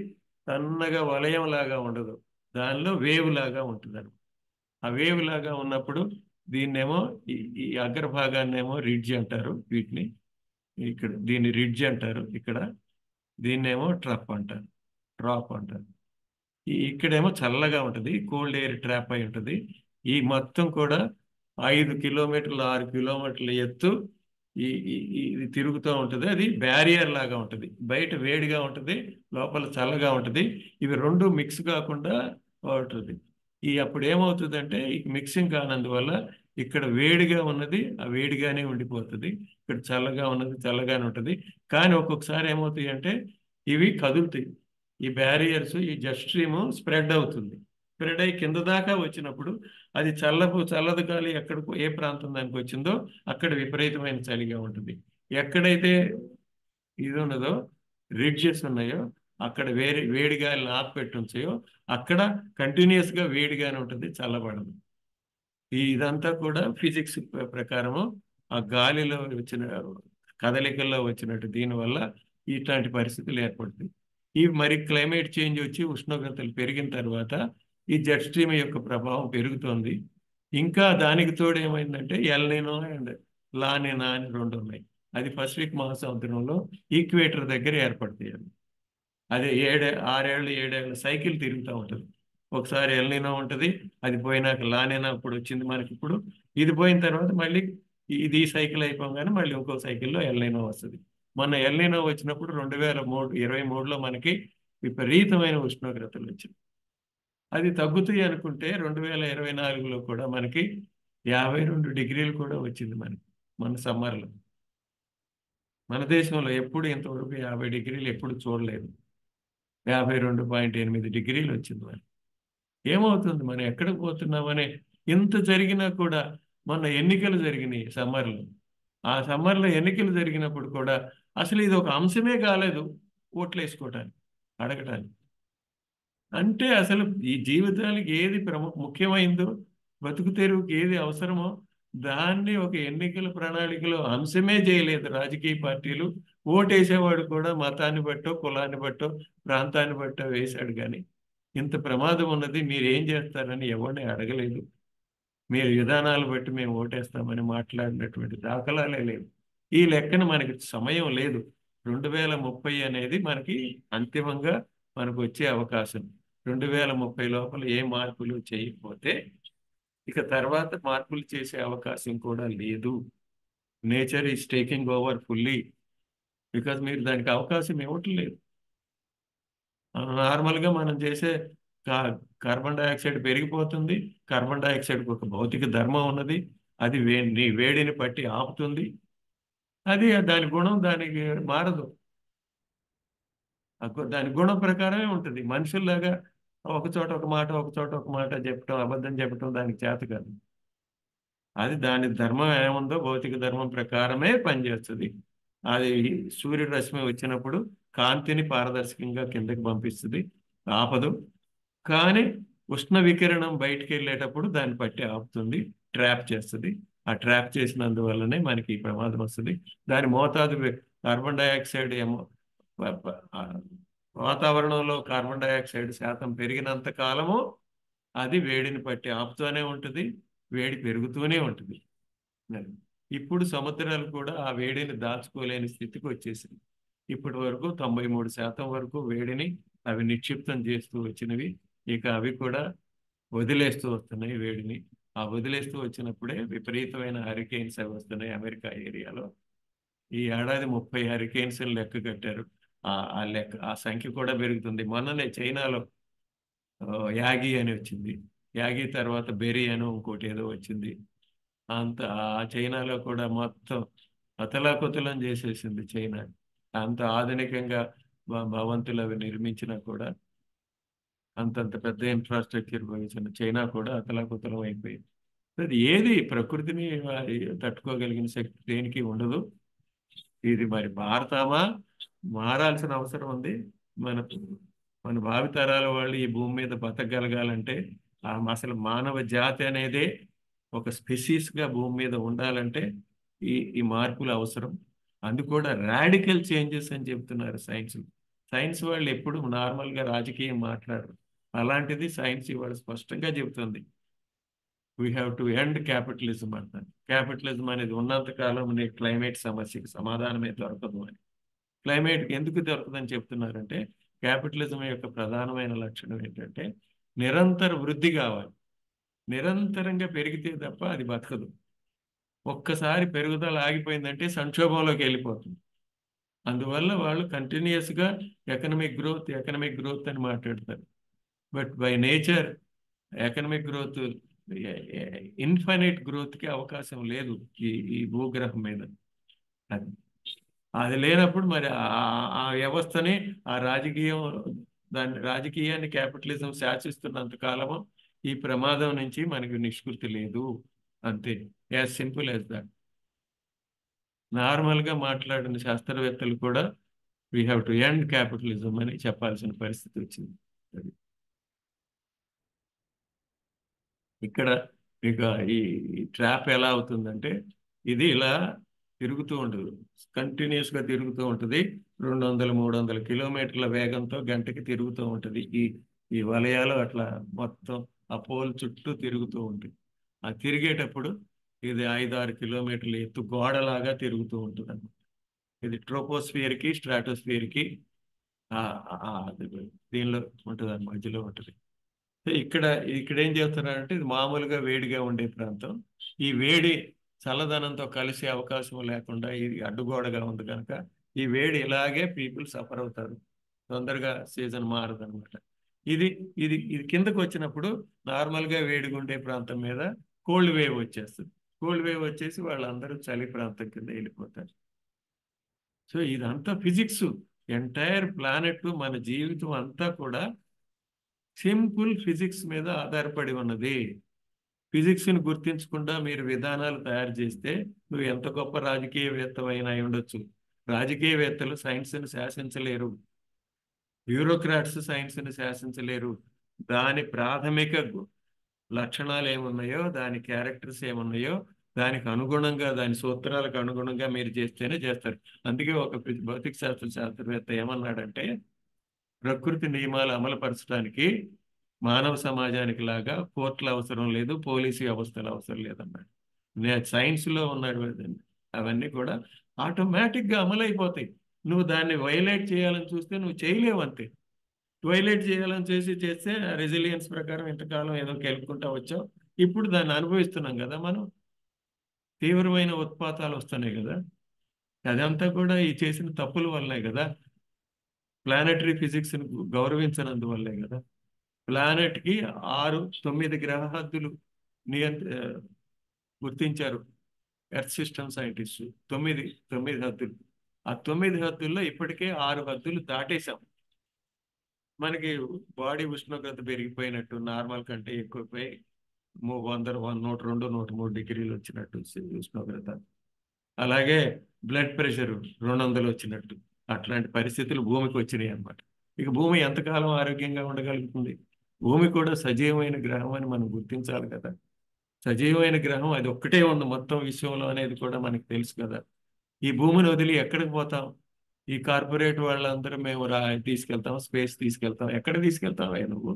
సన్నగా వలయం లాగా ఉండదు, దానిలో వేవ్ లాగా ఉంటుంది. ఆ వేవ్ లాగా ఉన్నప్పుడు దీన్నేమో ఈ అగ్రభాగాన్నేమో రిడ్జ్ అంటారు, వీటిని ఇక్కడ దీన్ని రిడ్జ్ అంటారు, ఇక్కడ దీన్నేమో డ్రాప్ అంటారు. ఇక్కడేమో చల్లగా ఉంటుంది, కోల్డ్ ఎయిర్ ట్రాప్ అయి ఉంటుంది. ఈ మొత్తం కూడా 5 కిలోమీటర్లు 6 కిలోమీటర్ల ఎత్తు ఇది తిరుగుతూ ఉంటుంది. అది బ్యారియర్ లాగా ఉంటుంది, బయట వేడిగా ఉంటుంది, లోపల చల్లగా ఉంటుంది. ఇవి రెండు మిక్స్ కాకుండా ఉంటుంది. అప్పుడు ఏమవుతుందంటే, ఈ మిక్సింగ్ కానందువల్ల ఇక్కడ వేడిగా ఉన్నది ఆ వేడిగానే ఉండిపోతుంది, ఇక్కడ చల్లగా ఉన్నది చల్లగానే ఉంటుంది. కానీ ఒక్కొక్కసారి ఏమవుతాయి అంటే ఇవి కదులుతాయి. ఈ బ్యారియర్స్, ఈ జెట్ స్ట్రీమ్ స్ప్రెడ్ అవుతుంది. స్ప్రెడ్ అయ్యి కింద దాకా వచ్చినప్పుడు అది చల్లదు గాలి ఎక్కడికో ఏ ప్రాంతం దానికి వచ్చిందో అక్కడ విపరీతమైన చలిగా ఉంటుంది. ఎక్కడైతే ఇది ఉన్నదో, రిడ్జెస్ ఉన్నాయో, అక్కడ వేడి గాలిని ఆపిపెట్టి ఉంచాయో అక్కడ కంటిన్యూస్ గా వేడిగానే ఉంటుంది, చల్లబడదు. ఇదంతా కూడా ఫిజిక్స్ ప్రకారము ఆ గాలిలో వచ్చిన కదలికల్లో వచ్చినట్టు దీనివల్ల ఇట్లాంటి పరిస్థితులు ఏర్పడుతాయి. మరి క్లైమేట్ చేంజ్ వచ్చి ఉష్ణోగ్రతలు పెరిగిన తర్వాత ఈ జెట్ స్ట్రీమ్ యొక్క ప్రభావం పెరుగుతోంది. ఇంకా దానికి తోడు ఏమైందంటే ఎల్నినో అండ్ లానినా అని రెండు ఉన్నాయి. అది పసిఫిక్ మహాసముద్రంలో ఈక్వేటర్ దగ్గర ఏర్పడతాయి. అది 6 ఏళ్ళు 7 ఏళ్ళ సైకిల్ తిరుగుతూ ఉంటుంది. ఒకసారి ఎల్నినో ఉంటుంది, అది పోయినాక లానినా ఇప్పుడు వచ్చింది మనకి. ఇప్పుడు ఇది పోయిన తర్వాత మళ్ళీ ఇది సైకిల్ అయిపోగానే మళ్ళీ ఇంకో సైకిల్లో ఎల్నినో వస్తుంది. మొన్న ఎల్నినో వచ్చినప్పుడు 2023లో మనకి విపరీతమైన ఉష్ణోగ్రతలు వచ్చింది. అది తగ్గుతాయి అనుకుంటే 2024లో కూడా మనకి 52 డిగ్రీలు కూడా వచ్చింది మనకి మన సమ్మర్లో. మన దేశంలో ఎప్పుడు ఇంతవరకు 50 డిగ్రీలు ఎప్పుడు చూడలేదు. 52.8 డిగ్రీలు వచ్చింది మరి. ఏమవుతుంది? మనం ఎక్కడికి పోతున్నామనే ఇంత జరిగినా కూడా మొన్న ఎన్నికలు జరిగినాయి సమ్మర్లో. ఆ సమ్మర్లో ఎన్నికలు జరిగినప్పుడు కూడా అసలు ఇది ఒక అంశమే కాలేదు ఓట్లేసుకోవటానికి, అడగటానికి. అంటే అసలు ఈ జీవితానికి ఏది ముఖ్యమైందో, బతుకు తెరువుకి ఏది అవసరమో దాన్ని ఒక ఎన్నికల ప్రణాళికలో అంశమే చేయలేదు రాజకీయ పార్టీలు. ఓటేసేవాడు కూడా మతాన్ని బట్టో, కులాన్ని బట్టో, ప్రాంతాన్ని బట్టో వేశాడు కానీ ఇంత ప్రమాదం ఉన్నది మీరేం చేస్తారని ఎవరిని అడగలేదు. మీరు విధానాలు బట్టి మేము ఓటేస్తామని మాట్లాడినటువంటి దాఖలాలే లేవు. ఈ లెక్కన మనకి సమయం లేదు. 2030 అనేది మనకి అంతిమంగా మనకు వచ్చే అవకాశం. 2030 లోపల ఏ మార్పులు చేయకపోతే ఇక తర్వాత మార్పులు చేసే అవకాశం కూడా లేదు. Nature is taking over fully. Because మీరు దానికి అవకాశం ఇవ్వట్లేదు. నార్మల్గా మనం చేసే కార్బన్ డైఆక్సైడ్ పెరిగిపోతుంది. కార్బన్ డైఆక్సైడ్కి ఒక భౌతిక ధర్మం ఉన్నది. అది వేడిని పట్టి ఆపుతుంది. అది దాని గుణం దానికి మారదు. దాని గుణం ప్రకారమే ఉంటుంది. మనుషుల్లాగా ఒక చోట ఒక మాట, ఒక చోట ఒక మాట చెప్పటం, అబద్ధం చెప్పటం దానికి చేత కాదు. అది దాని ధర్మం ఏముందో భౌతిక ధర్మం ప్రకారమే పనిచేస్తుంది. అది సూర్యరశ్మి వచ్చినప్పుడు కాంతిని పారదర్శకంగా కిందకి పంపిస్తుంది, ఆపదు. కానీ ఉష్ణ వికిరణం బయటికి వెళ్ళేటప్పుడు దాన్ని పట్టి ఆపుతుంది, ట్రాప్ చేస్తుంది. ఆ ట్రాప్ చేసినందువల్లనే మనకి ఈ ప్రమాదం వస్తుంది. దాని మోతాదు కార్బన్ డైఆక్సైడ్ వాతావరణంలో కార్బన్ డైఆక్సైడ్ శాతం పెరిగినంత కాలము అది వేడిని పట్టి ఆపుతూనే ఉంటుంది, వేడి పెరుగుతూనే ఉంటుంది. ఇప్పుడు సముద్రాలు కూడా ఆ వేడిని దాచుకోలేని స్థితికి వచ్చేసింది. ఇప్పటి వరకు 93% వరకు వేడిని అవి నిక్షిప్తం చేస్తూ వచ్చినవి. ఇక అవి కూడా వదిలేస్తూ వస్తున్నాయి వేడిని. ఆ వదిలేస్తూ వచ్చినప్పుడే విపరీతమైన హరికేన్స్ అవి వస్తున్నాయి అమెరికా ఏరియాలో. ఈ ఏడాది 30 హరికేన్స్ లెక్క కట్టారు. ఆ లెక్క ఆ సంఖ్య కూడా పెరుగుతుంది. మొన్ననే చైనాలో యాగి అని వచ్చింది. యాగి తర్వాత బెరీ అని ఇంకోటి ఏదో వచ్చింది. అంత ఆ చైనాలో కూడా మొత్తం అతలాకుతలం చేసేసింది చైనా. అంత ఆధునికంగా భవంతులు అవి నిర్మించినా కూడా అంతంత పెద్ద ఇన్ఫ్రాస్ట్రక్చర్ భవించిన చైనా కూడా అతలాకుతలం అయిపోయింది. అది ఏది ప్రకృతిని తట్టుకోగలిగిన శక్తి దేనికి ఉండదు. ఇది మరి మారతామా? మారాల్సిన అవసరం ఉంది. మన మన భావితరాల వాళ్ళు ఈ భూమి మీద బతకగలగాలంటే అసలు మానవ జాతి అనేదే ఒక స్పెసీస్గా భూమి మీద ఉండాలంటే ఈ మార్పులు అవసరం. అందు కూడా రాడికల్ చేంజెస్ అని చెప్తున్నారు సైన్స్ వాళ్ళు ఎప్పుడు నార్మల్గా రాజకీయం మాట్లాడరు. అలాంటిది సైన్స్ ఇవాళ స్పష్టంగా చెబుతుంది. We have to end capitalism అంటారు. క్యాపిటలిజం అనేది ఉన్నంత కాలం క్లైమేట్ సమస్యకి సమాధానమే దొరకదు అని. క్లైమేట్కి ఎందుకు దొరకదని చెప్తున్నారంటే క్యాపిటలిజం యొక్క ప్రధానమైన లక్షణం ఏంటంటే నిరంతర వృద్ధి కావాలి. నిరంతరంగా పెరిగితే తప్ప అది బతకదు. ఒక్కసారి పెరుగుదల ఆగిపోయిందంటే సంక్షోభంలోకి వెళ్ళిపోతుంది. అందువల్ల వాళ్ళు కంటిన్యూస్గా ఎకనమిక్ గ్రోత్ అని మాట్లాడతారు. But by nature economic growth infinite గ్రోత్కి అవకాశం లేదు ఈ భూగ్రహం మీద. అది లేనప్పుడు మరి ఆ వ్యవస్థని రాజకీయాన్ని క్యాపిటలిజం శాసిస్తున్నంత కాలము ఈ ప్రమాదం నుంచి మనకి నిష్కృతి లేదు. అంతే, యాజ్ సింపుల్ యాజ్ దాట్. నార్మల్గా మాట్లాడిన శాస్త్రవేత్తలు కూడా we have to end capitalism అని చెప్పాల్సిన పరిస్థితి వచ్చింది. ఇక్కడ ఇక ఈ ట్రాప్ ఎలా అవుతుందంటే ఇది ఇలా తిరుగుతూ ఉంటుంది, కంటిన్యూస్గా తిరుగుతూ ఉంటుంది. 200-300 కిలోమీటర్ల వేగంతో గంటకి తిరుగుతూ ఉంటుంది. ఈ వలయాలు అట్లా మొత్తం ఆ పోల్ చుట్టూ తిరుగుతూ ఉంటుంది. ఆ తిరిగేటప్పుడు ఇది 5-6 కిలోమీటర్ల ఎత్తు గోడలాగా తిరుగుతూ ఉంటుంది అన్నమాట. ఇది ట్రోపోస్ఫియర్కి స్ట్రాటోస్ఫియర్కి దీనిలో ఉంటుంది, మధ్యలో ఉంటుంది. ఇక్కడ ఇక్కడ ఏం చేస్తున్నారంటే ఇది మామూలుగా వేడిగా ఉండే ప్రాంతం. ఈ వేడి చల్లదనంతో కలిసే అవకాశం లేకుండా ఇది అడ్డుగోడగా ఉంది కనుక ఈ వేడి ఇలాగే పీపుల్ సఫర్ అవుతారు. తొందరగా సీజన్ మారదు అనమాట. ఇది ఇది ఇది కిందకు వచ్చినప్పుడు నార్మల్గా వేడిగా ఉండే ప్రాంతం మీద కోల్డ్ వేవ్ వచ్చేస్తుంది. కోల్డ్ వేవ్ వచ్చేసి వాళ్ళందరూ చలి ప్రాంతం కింద వెళ్ళిపోతారు. సో ఇదంతా ఫిజిక్స్. ఎంటైర్ ప్లానెట్, మన జీవితం అంతా కూడా సింపుల్ ఫిజిక్స్ మీద ఆధారపడి ఉన్నది. ఫిజిక్స్ని గుర్తించకుండా మీరు విధానాలు తయారు చేస్తే నువ్వు ఎంత గొప్ప రాజకీయవేత్తమైనా అయి ఉండొచ్చు. రాజకీయవేత్తలు సైన్స్ని శాసించలేరు. బ్యూరోక్రాట్స్ సైన్స్ని శాసించలేరు. దాని ప్రాథమిక లక్షణాలు ఏమున్నాయో, దాని క్యారెక్టర్స్ ఏమున్నాయో, దానికి అనుగుణంగా, దాని సూత్రాలకు అనుగుణంగా మీరు చేస్తేనే చేస్తారు. అందుకే ఒక భౌతిక శాస్త్రవేత్త ఏమన్నాడంటే, ప్రకృతి నియమాలు అమలుపరచడానికి మానవ సమాజానికి లాగా కోర్టుల అవసరం లేదు, పోలీసు వ్యవస్థల అవసరం లేదన్నాడు. సైన్స్లో ఉన్నాడు అవన్నీ కూడా ఆటోమేటిక్గా అమలైపోతాయి. నువ్వు దాన్ని వైలేట్ చేయాలని చూస్తే నువ్వు చేయలేవు అంతే. వైలేట్ చేయాలని చేస్తే రెసిలియన్స్ ప్రకారం ఇంతకాలం ఏదో కెలుక్కుంటా వచ్చావు. ఇప్పుడు దాన్ని అనుభవిస్తున్నాం కదా మనం. తీవ్రమైన ఉత్పాతాలు వస్తున్నాయి కదా. అదంతా కూడా ఈ చేసిన తప్పుల వల్లే కదా. ప్లానెటరీ ఫిజిక్స్ని గౌరవించనందువల్లే కదా. ప్లానెట్కి 6-9 గ్రహ హద్దులు గుర్తించారు ఎర్త్ సిస్టమ్ సైంటిస్ట్. 9 హద్దులు. ఆ 9 హద్దుల్లో ఇప్పటికే 6 హద్దులు దాటేశాం. మనకి బాడీ ఉష్ణోగ్రత పెరిగిపోయినట్టు, నార్మల్ కంటే ఎక్కువైపోయి 100, 102, 103 డిగ్రీలు వచ్చినట్టు ఉష్ణోగ్రత. అలాగే బ్లడ్ ప్రెషర్ 200 వచ్చినట్టు. అట్లాంటి పరిస్థితులు భూమికి వచ్చినాయి అన్నమాట. ఇక భూమి ఎంతకాలం ఆరోగ్యంగా ఉండగలుగుతుంది? భూమి కూడా సజీవమైన గ్రహం అని మనం గుర్తించాలి కదా. సజీవమైన గ్రహం అది ఒక్కటే ఉంది మొత్తం విశ్వంలో అనేది కూడా మనకు తెలుసు కదా. ఈ భూమిని వదిలి ఎక్కడికి పోతాం? ఈ కార్పొరేట్ వాళ్ళందరూ మేము తీసుకెళ్తాం, స్పేస్ తీసుకెళ్తాం. ఎక్కడ తీసుకెళ్తావా నువ్వు?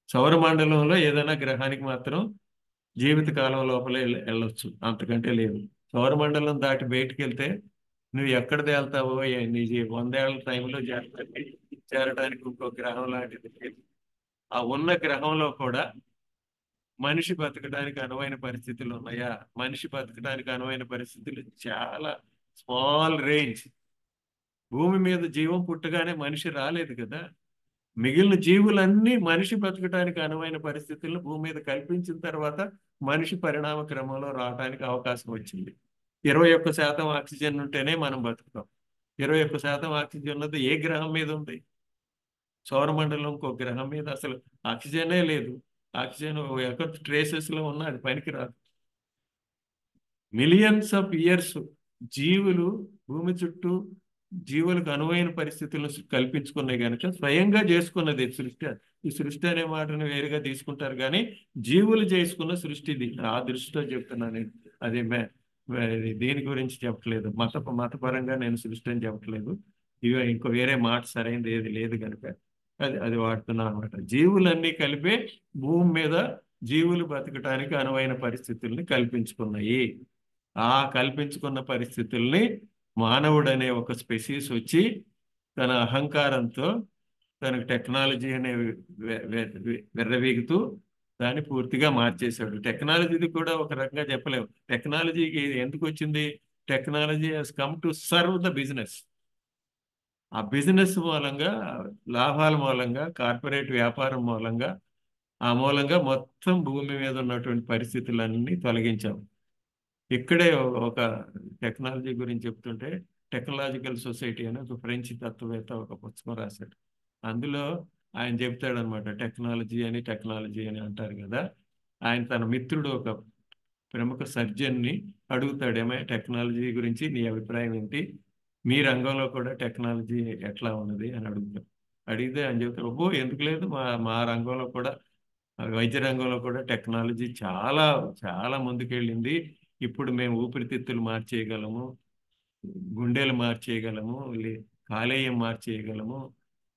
సౌరమండలంలో ఏదైనా గ్రహానికి మాత్రం జీవిత కాలం లోపలే వెళ్ళొచ్చు, అంతకంటే లేదు. సౌరమండలం దాటి బయటికి వెళ్తే నువ్వు ఎక్కడ తేల్తావో, నీ 100 ఏళ్ల టైంలో చేరడానికి ఇంకో గ్రహం లాంటిది లేదు. ఆ ఉన్న గ్రహంలో కూడా మనిషి బతకడానికి అనువైన పరిస్థితులు ఉన్నాయా? మనిషి బతకడానికి అనువైన పరిస్థితులు చాలా స్మాల్ రేంజ్. భూమి మీద జీవం పుట్టగానే మనిషి రాలేదు కదా. మిగిలిన జీవులన్నీ మనిషి బతకడానికి అనువైన పరిస్థితులను భూమి మీద కల్పించిన తర్వాత మనిషి పరిణామ క్రమంలో రావడానికి అవకాశం వచ్చింది. 21% ఆక్సిజన్ ఉంటేనే మనం బతుకుతాం. 21% ఆక్సిజన్ ఉన్నది ఏ గ్రహం మీద ఉంది? సౌరమండలం ఇంకో గ్రహం మీద అసలు ఆక్సిజనే లేదు. ఆక్సిజన్ ఎర్త్ ట్రేసెస్లో ఉన్న అది పనికిరాదు. మిలియన్స్ ఆఫ్ ఇయర్స్ జీవులు భూమి చుట్టూ జీవులకు అనువైన పరిస్థితులను కల్పించుకున్నాయి కనుక స్వయంగా చేసుకున్నది సృష్టి. ఈ సృష్టి అనే మాటను వేరుగా తీసుకుంటారు కానీ జీవులు చేసుకున్న సృష్టి ఇది. ఆ దృష్టితో చెప్తున్నాను నేను. అది దీని గురించి చెప్పట్లేదు. మతపరంగా నేను సృష్టి అని చెప్పట్లేదు. ఇవి ఇంకో వేరే మాట సరైనది ఏది లేదు కనుక అది వాడుతున్నాను అనమాట. జీవులన్నీ కలిపే భూమి మీద జీవులు బతకటానికి అనువైన పరిస్థితుల్ని కల్పించుకున్నాయి. ఆ కల్పించుకున్న పరిస్థితుల్ని మానవుడు అనే ఒక స్పెసీస్ వచ్చి తన అహంకారంతో తనకు టెక్నాలజీ అనే వెర్రవీగుతూ దాన్ని పూర్తిగా మార్చేశాడు. టెక్నాలజీది కూడా ఒక రకంగా చెప్పలేము. టెక్నాలజీకి ఎందుకు వచ్చింది? Technology Hess come to serve the business. ఆ బిజినెస్ మూలంగా, లాభాల మూలంగా, కార్పొరేట్ వ్యాపారం మూలంగా, ఆ మూలంగా మొత్తం భూమి మీద ఉన్నటువంటి పరిస్థితులన్నీ తొలగించాం. ఇక్కడే ఒక టెక్నాలజీ గురించి చెప్తుంటే, టెక్నాలజికల్ సొసైటీ అని ఒక ఫ్రెంచ్ తత్వవేత్త ఒక పుస్తకం రాశాడు. అందులో ఆయన చెప్తాడనమాట, టెక్నాలజీ అని అంటారు కదా. ఆయన తన మిత్రుడు ఒక ప్రముఖ సర్జన్ని అడుగుతాడు, ఏమై టెక్నాలజీ గురించి నీ అభిప్రాయం ఏంటి? మీ రంగంలో కూడా టెక్నాలజీ ఎట్లా ఉన్నది అని అడుగుతాడు. అడిగితే ఆయన చెప్తాడు, ఓహో ఎందుకు లేదు, మా రంగంలో కూడా, వైద్య రంగంలో కూడా టెక్నాలజీ చాలా చాలా ముందుకెళ్ళింది. ఇప్పుడు మేము ఊపిరితిత్తులు మార్చేయగలము, గుండెలు మార్చేయగలము, కాలేయం మార్చేయగలము,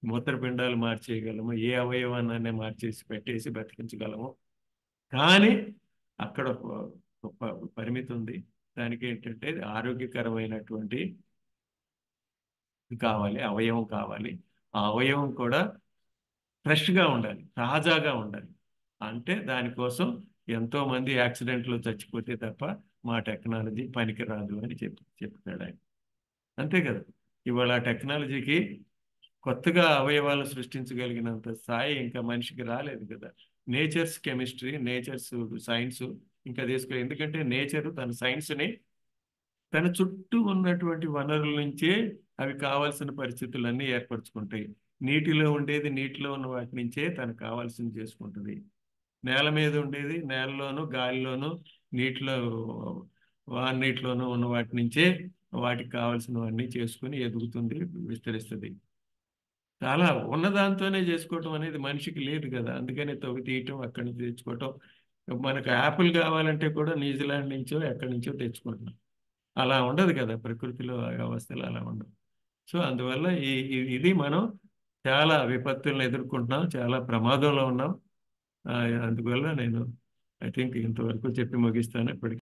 మూత్రపిండాలు మార్చేయగలము, ఏ అవయవాన్ని మార్చేసి పెట్టేసి బతికించగలము. కానీ అక్కడ పరిమితి ఉంది. దానికి ఏంటంటే ఆరోగ్యకరమైనటువంటి కావాలి, అవయవం కావాలి. ఆ అవయవం కూడా ఫ్రెష్గా ఉండాలి, తాజాగా ఉండాలి. అంటే దానికోసం ఎంతోమంది యాక్సిడెంట్లో చచ్చిపోతే తప్ప మా టెక్నాలజీ పనికిరాదు అని చెప్తాడు ఆయన. అంతే కదా. ఇవాళ టెక్నాలజీకి కొత్తగా అవయవాలను సృష్టించగలిగినంత స్థాయి ఇంకా మనిషికి రాలేదు కదా. నేచర్స్ కెమిస్ట్రీ, నేచర్స్ సైన్స్ ఇంకా తీసుకో, ఎందుకంటే నేచర్ తన సైన్స్ని తన చుట్టూ ఉన్నటువంటి వనరుల నుంచే అవి కావాల్సిన పరిస్థితులన్నీ ఏర్పరచుకుంటాయి. నీటిలో ఉండేది నీటిలో ఉన్న వాటి నుంచే తనకు కావాల్సింది చేసుకుంటుంది. నేల మీద ఉండేది నేలలోను, గాలిలోను, నీటిలో, నీటిలోనూ ఉన్న వాటి నుంచే వాటికి కావాల్సినవన్నీ చేసుకుని ఎదుగుతుంది, విస్తరిస్తుంది. చాలా ఉన్నదాంతోనే చేసుకోవటం అనేది మనిషికి లేదు కదా, అందుకనే తవ్వి తీయటం, అక్కడి నుంచి తెచ్చుకోవటం. మనకు యాపిల్ కావాలంటే కూడా న్యూజిలాండ్ నుంచో ఎక్కడి నుంచో తెచ్చుకుంటున్నాం. అలా ఉండదు కదా, ప్రకృతిలో వ్యవస్థలు అలా ఉండవు. సో అందువల్ల ఇది మనం చాలా విపత్తులను ఎదుర్కొంటున్నాం, చాలా ప్రమాదంలో ఉన్నాం. అందువల్ల నేను ఐ థింక్ ఇంతవరకు చెప్పి ముగిస్తాను ఇప్పటికి.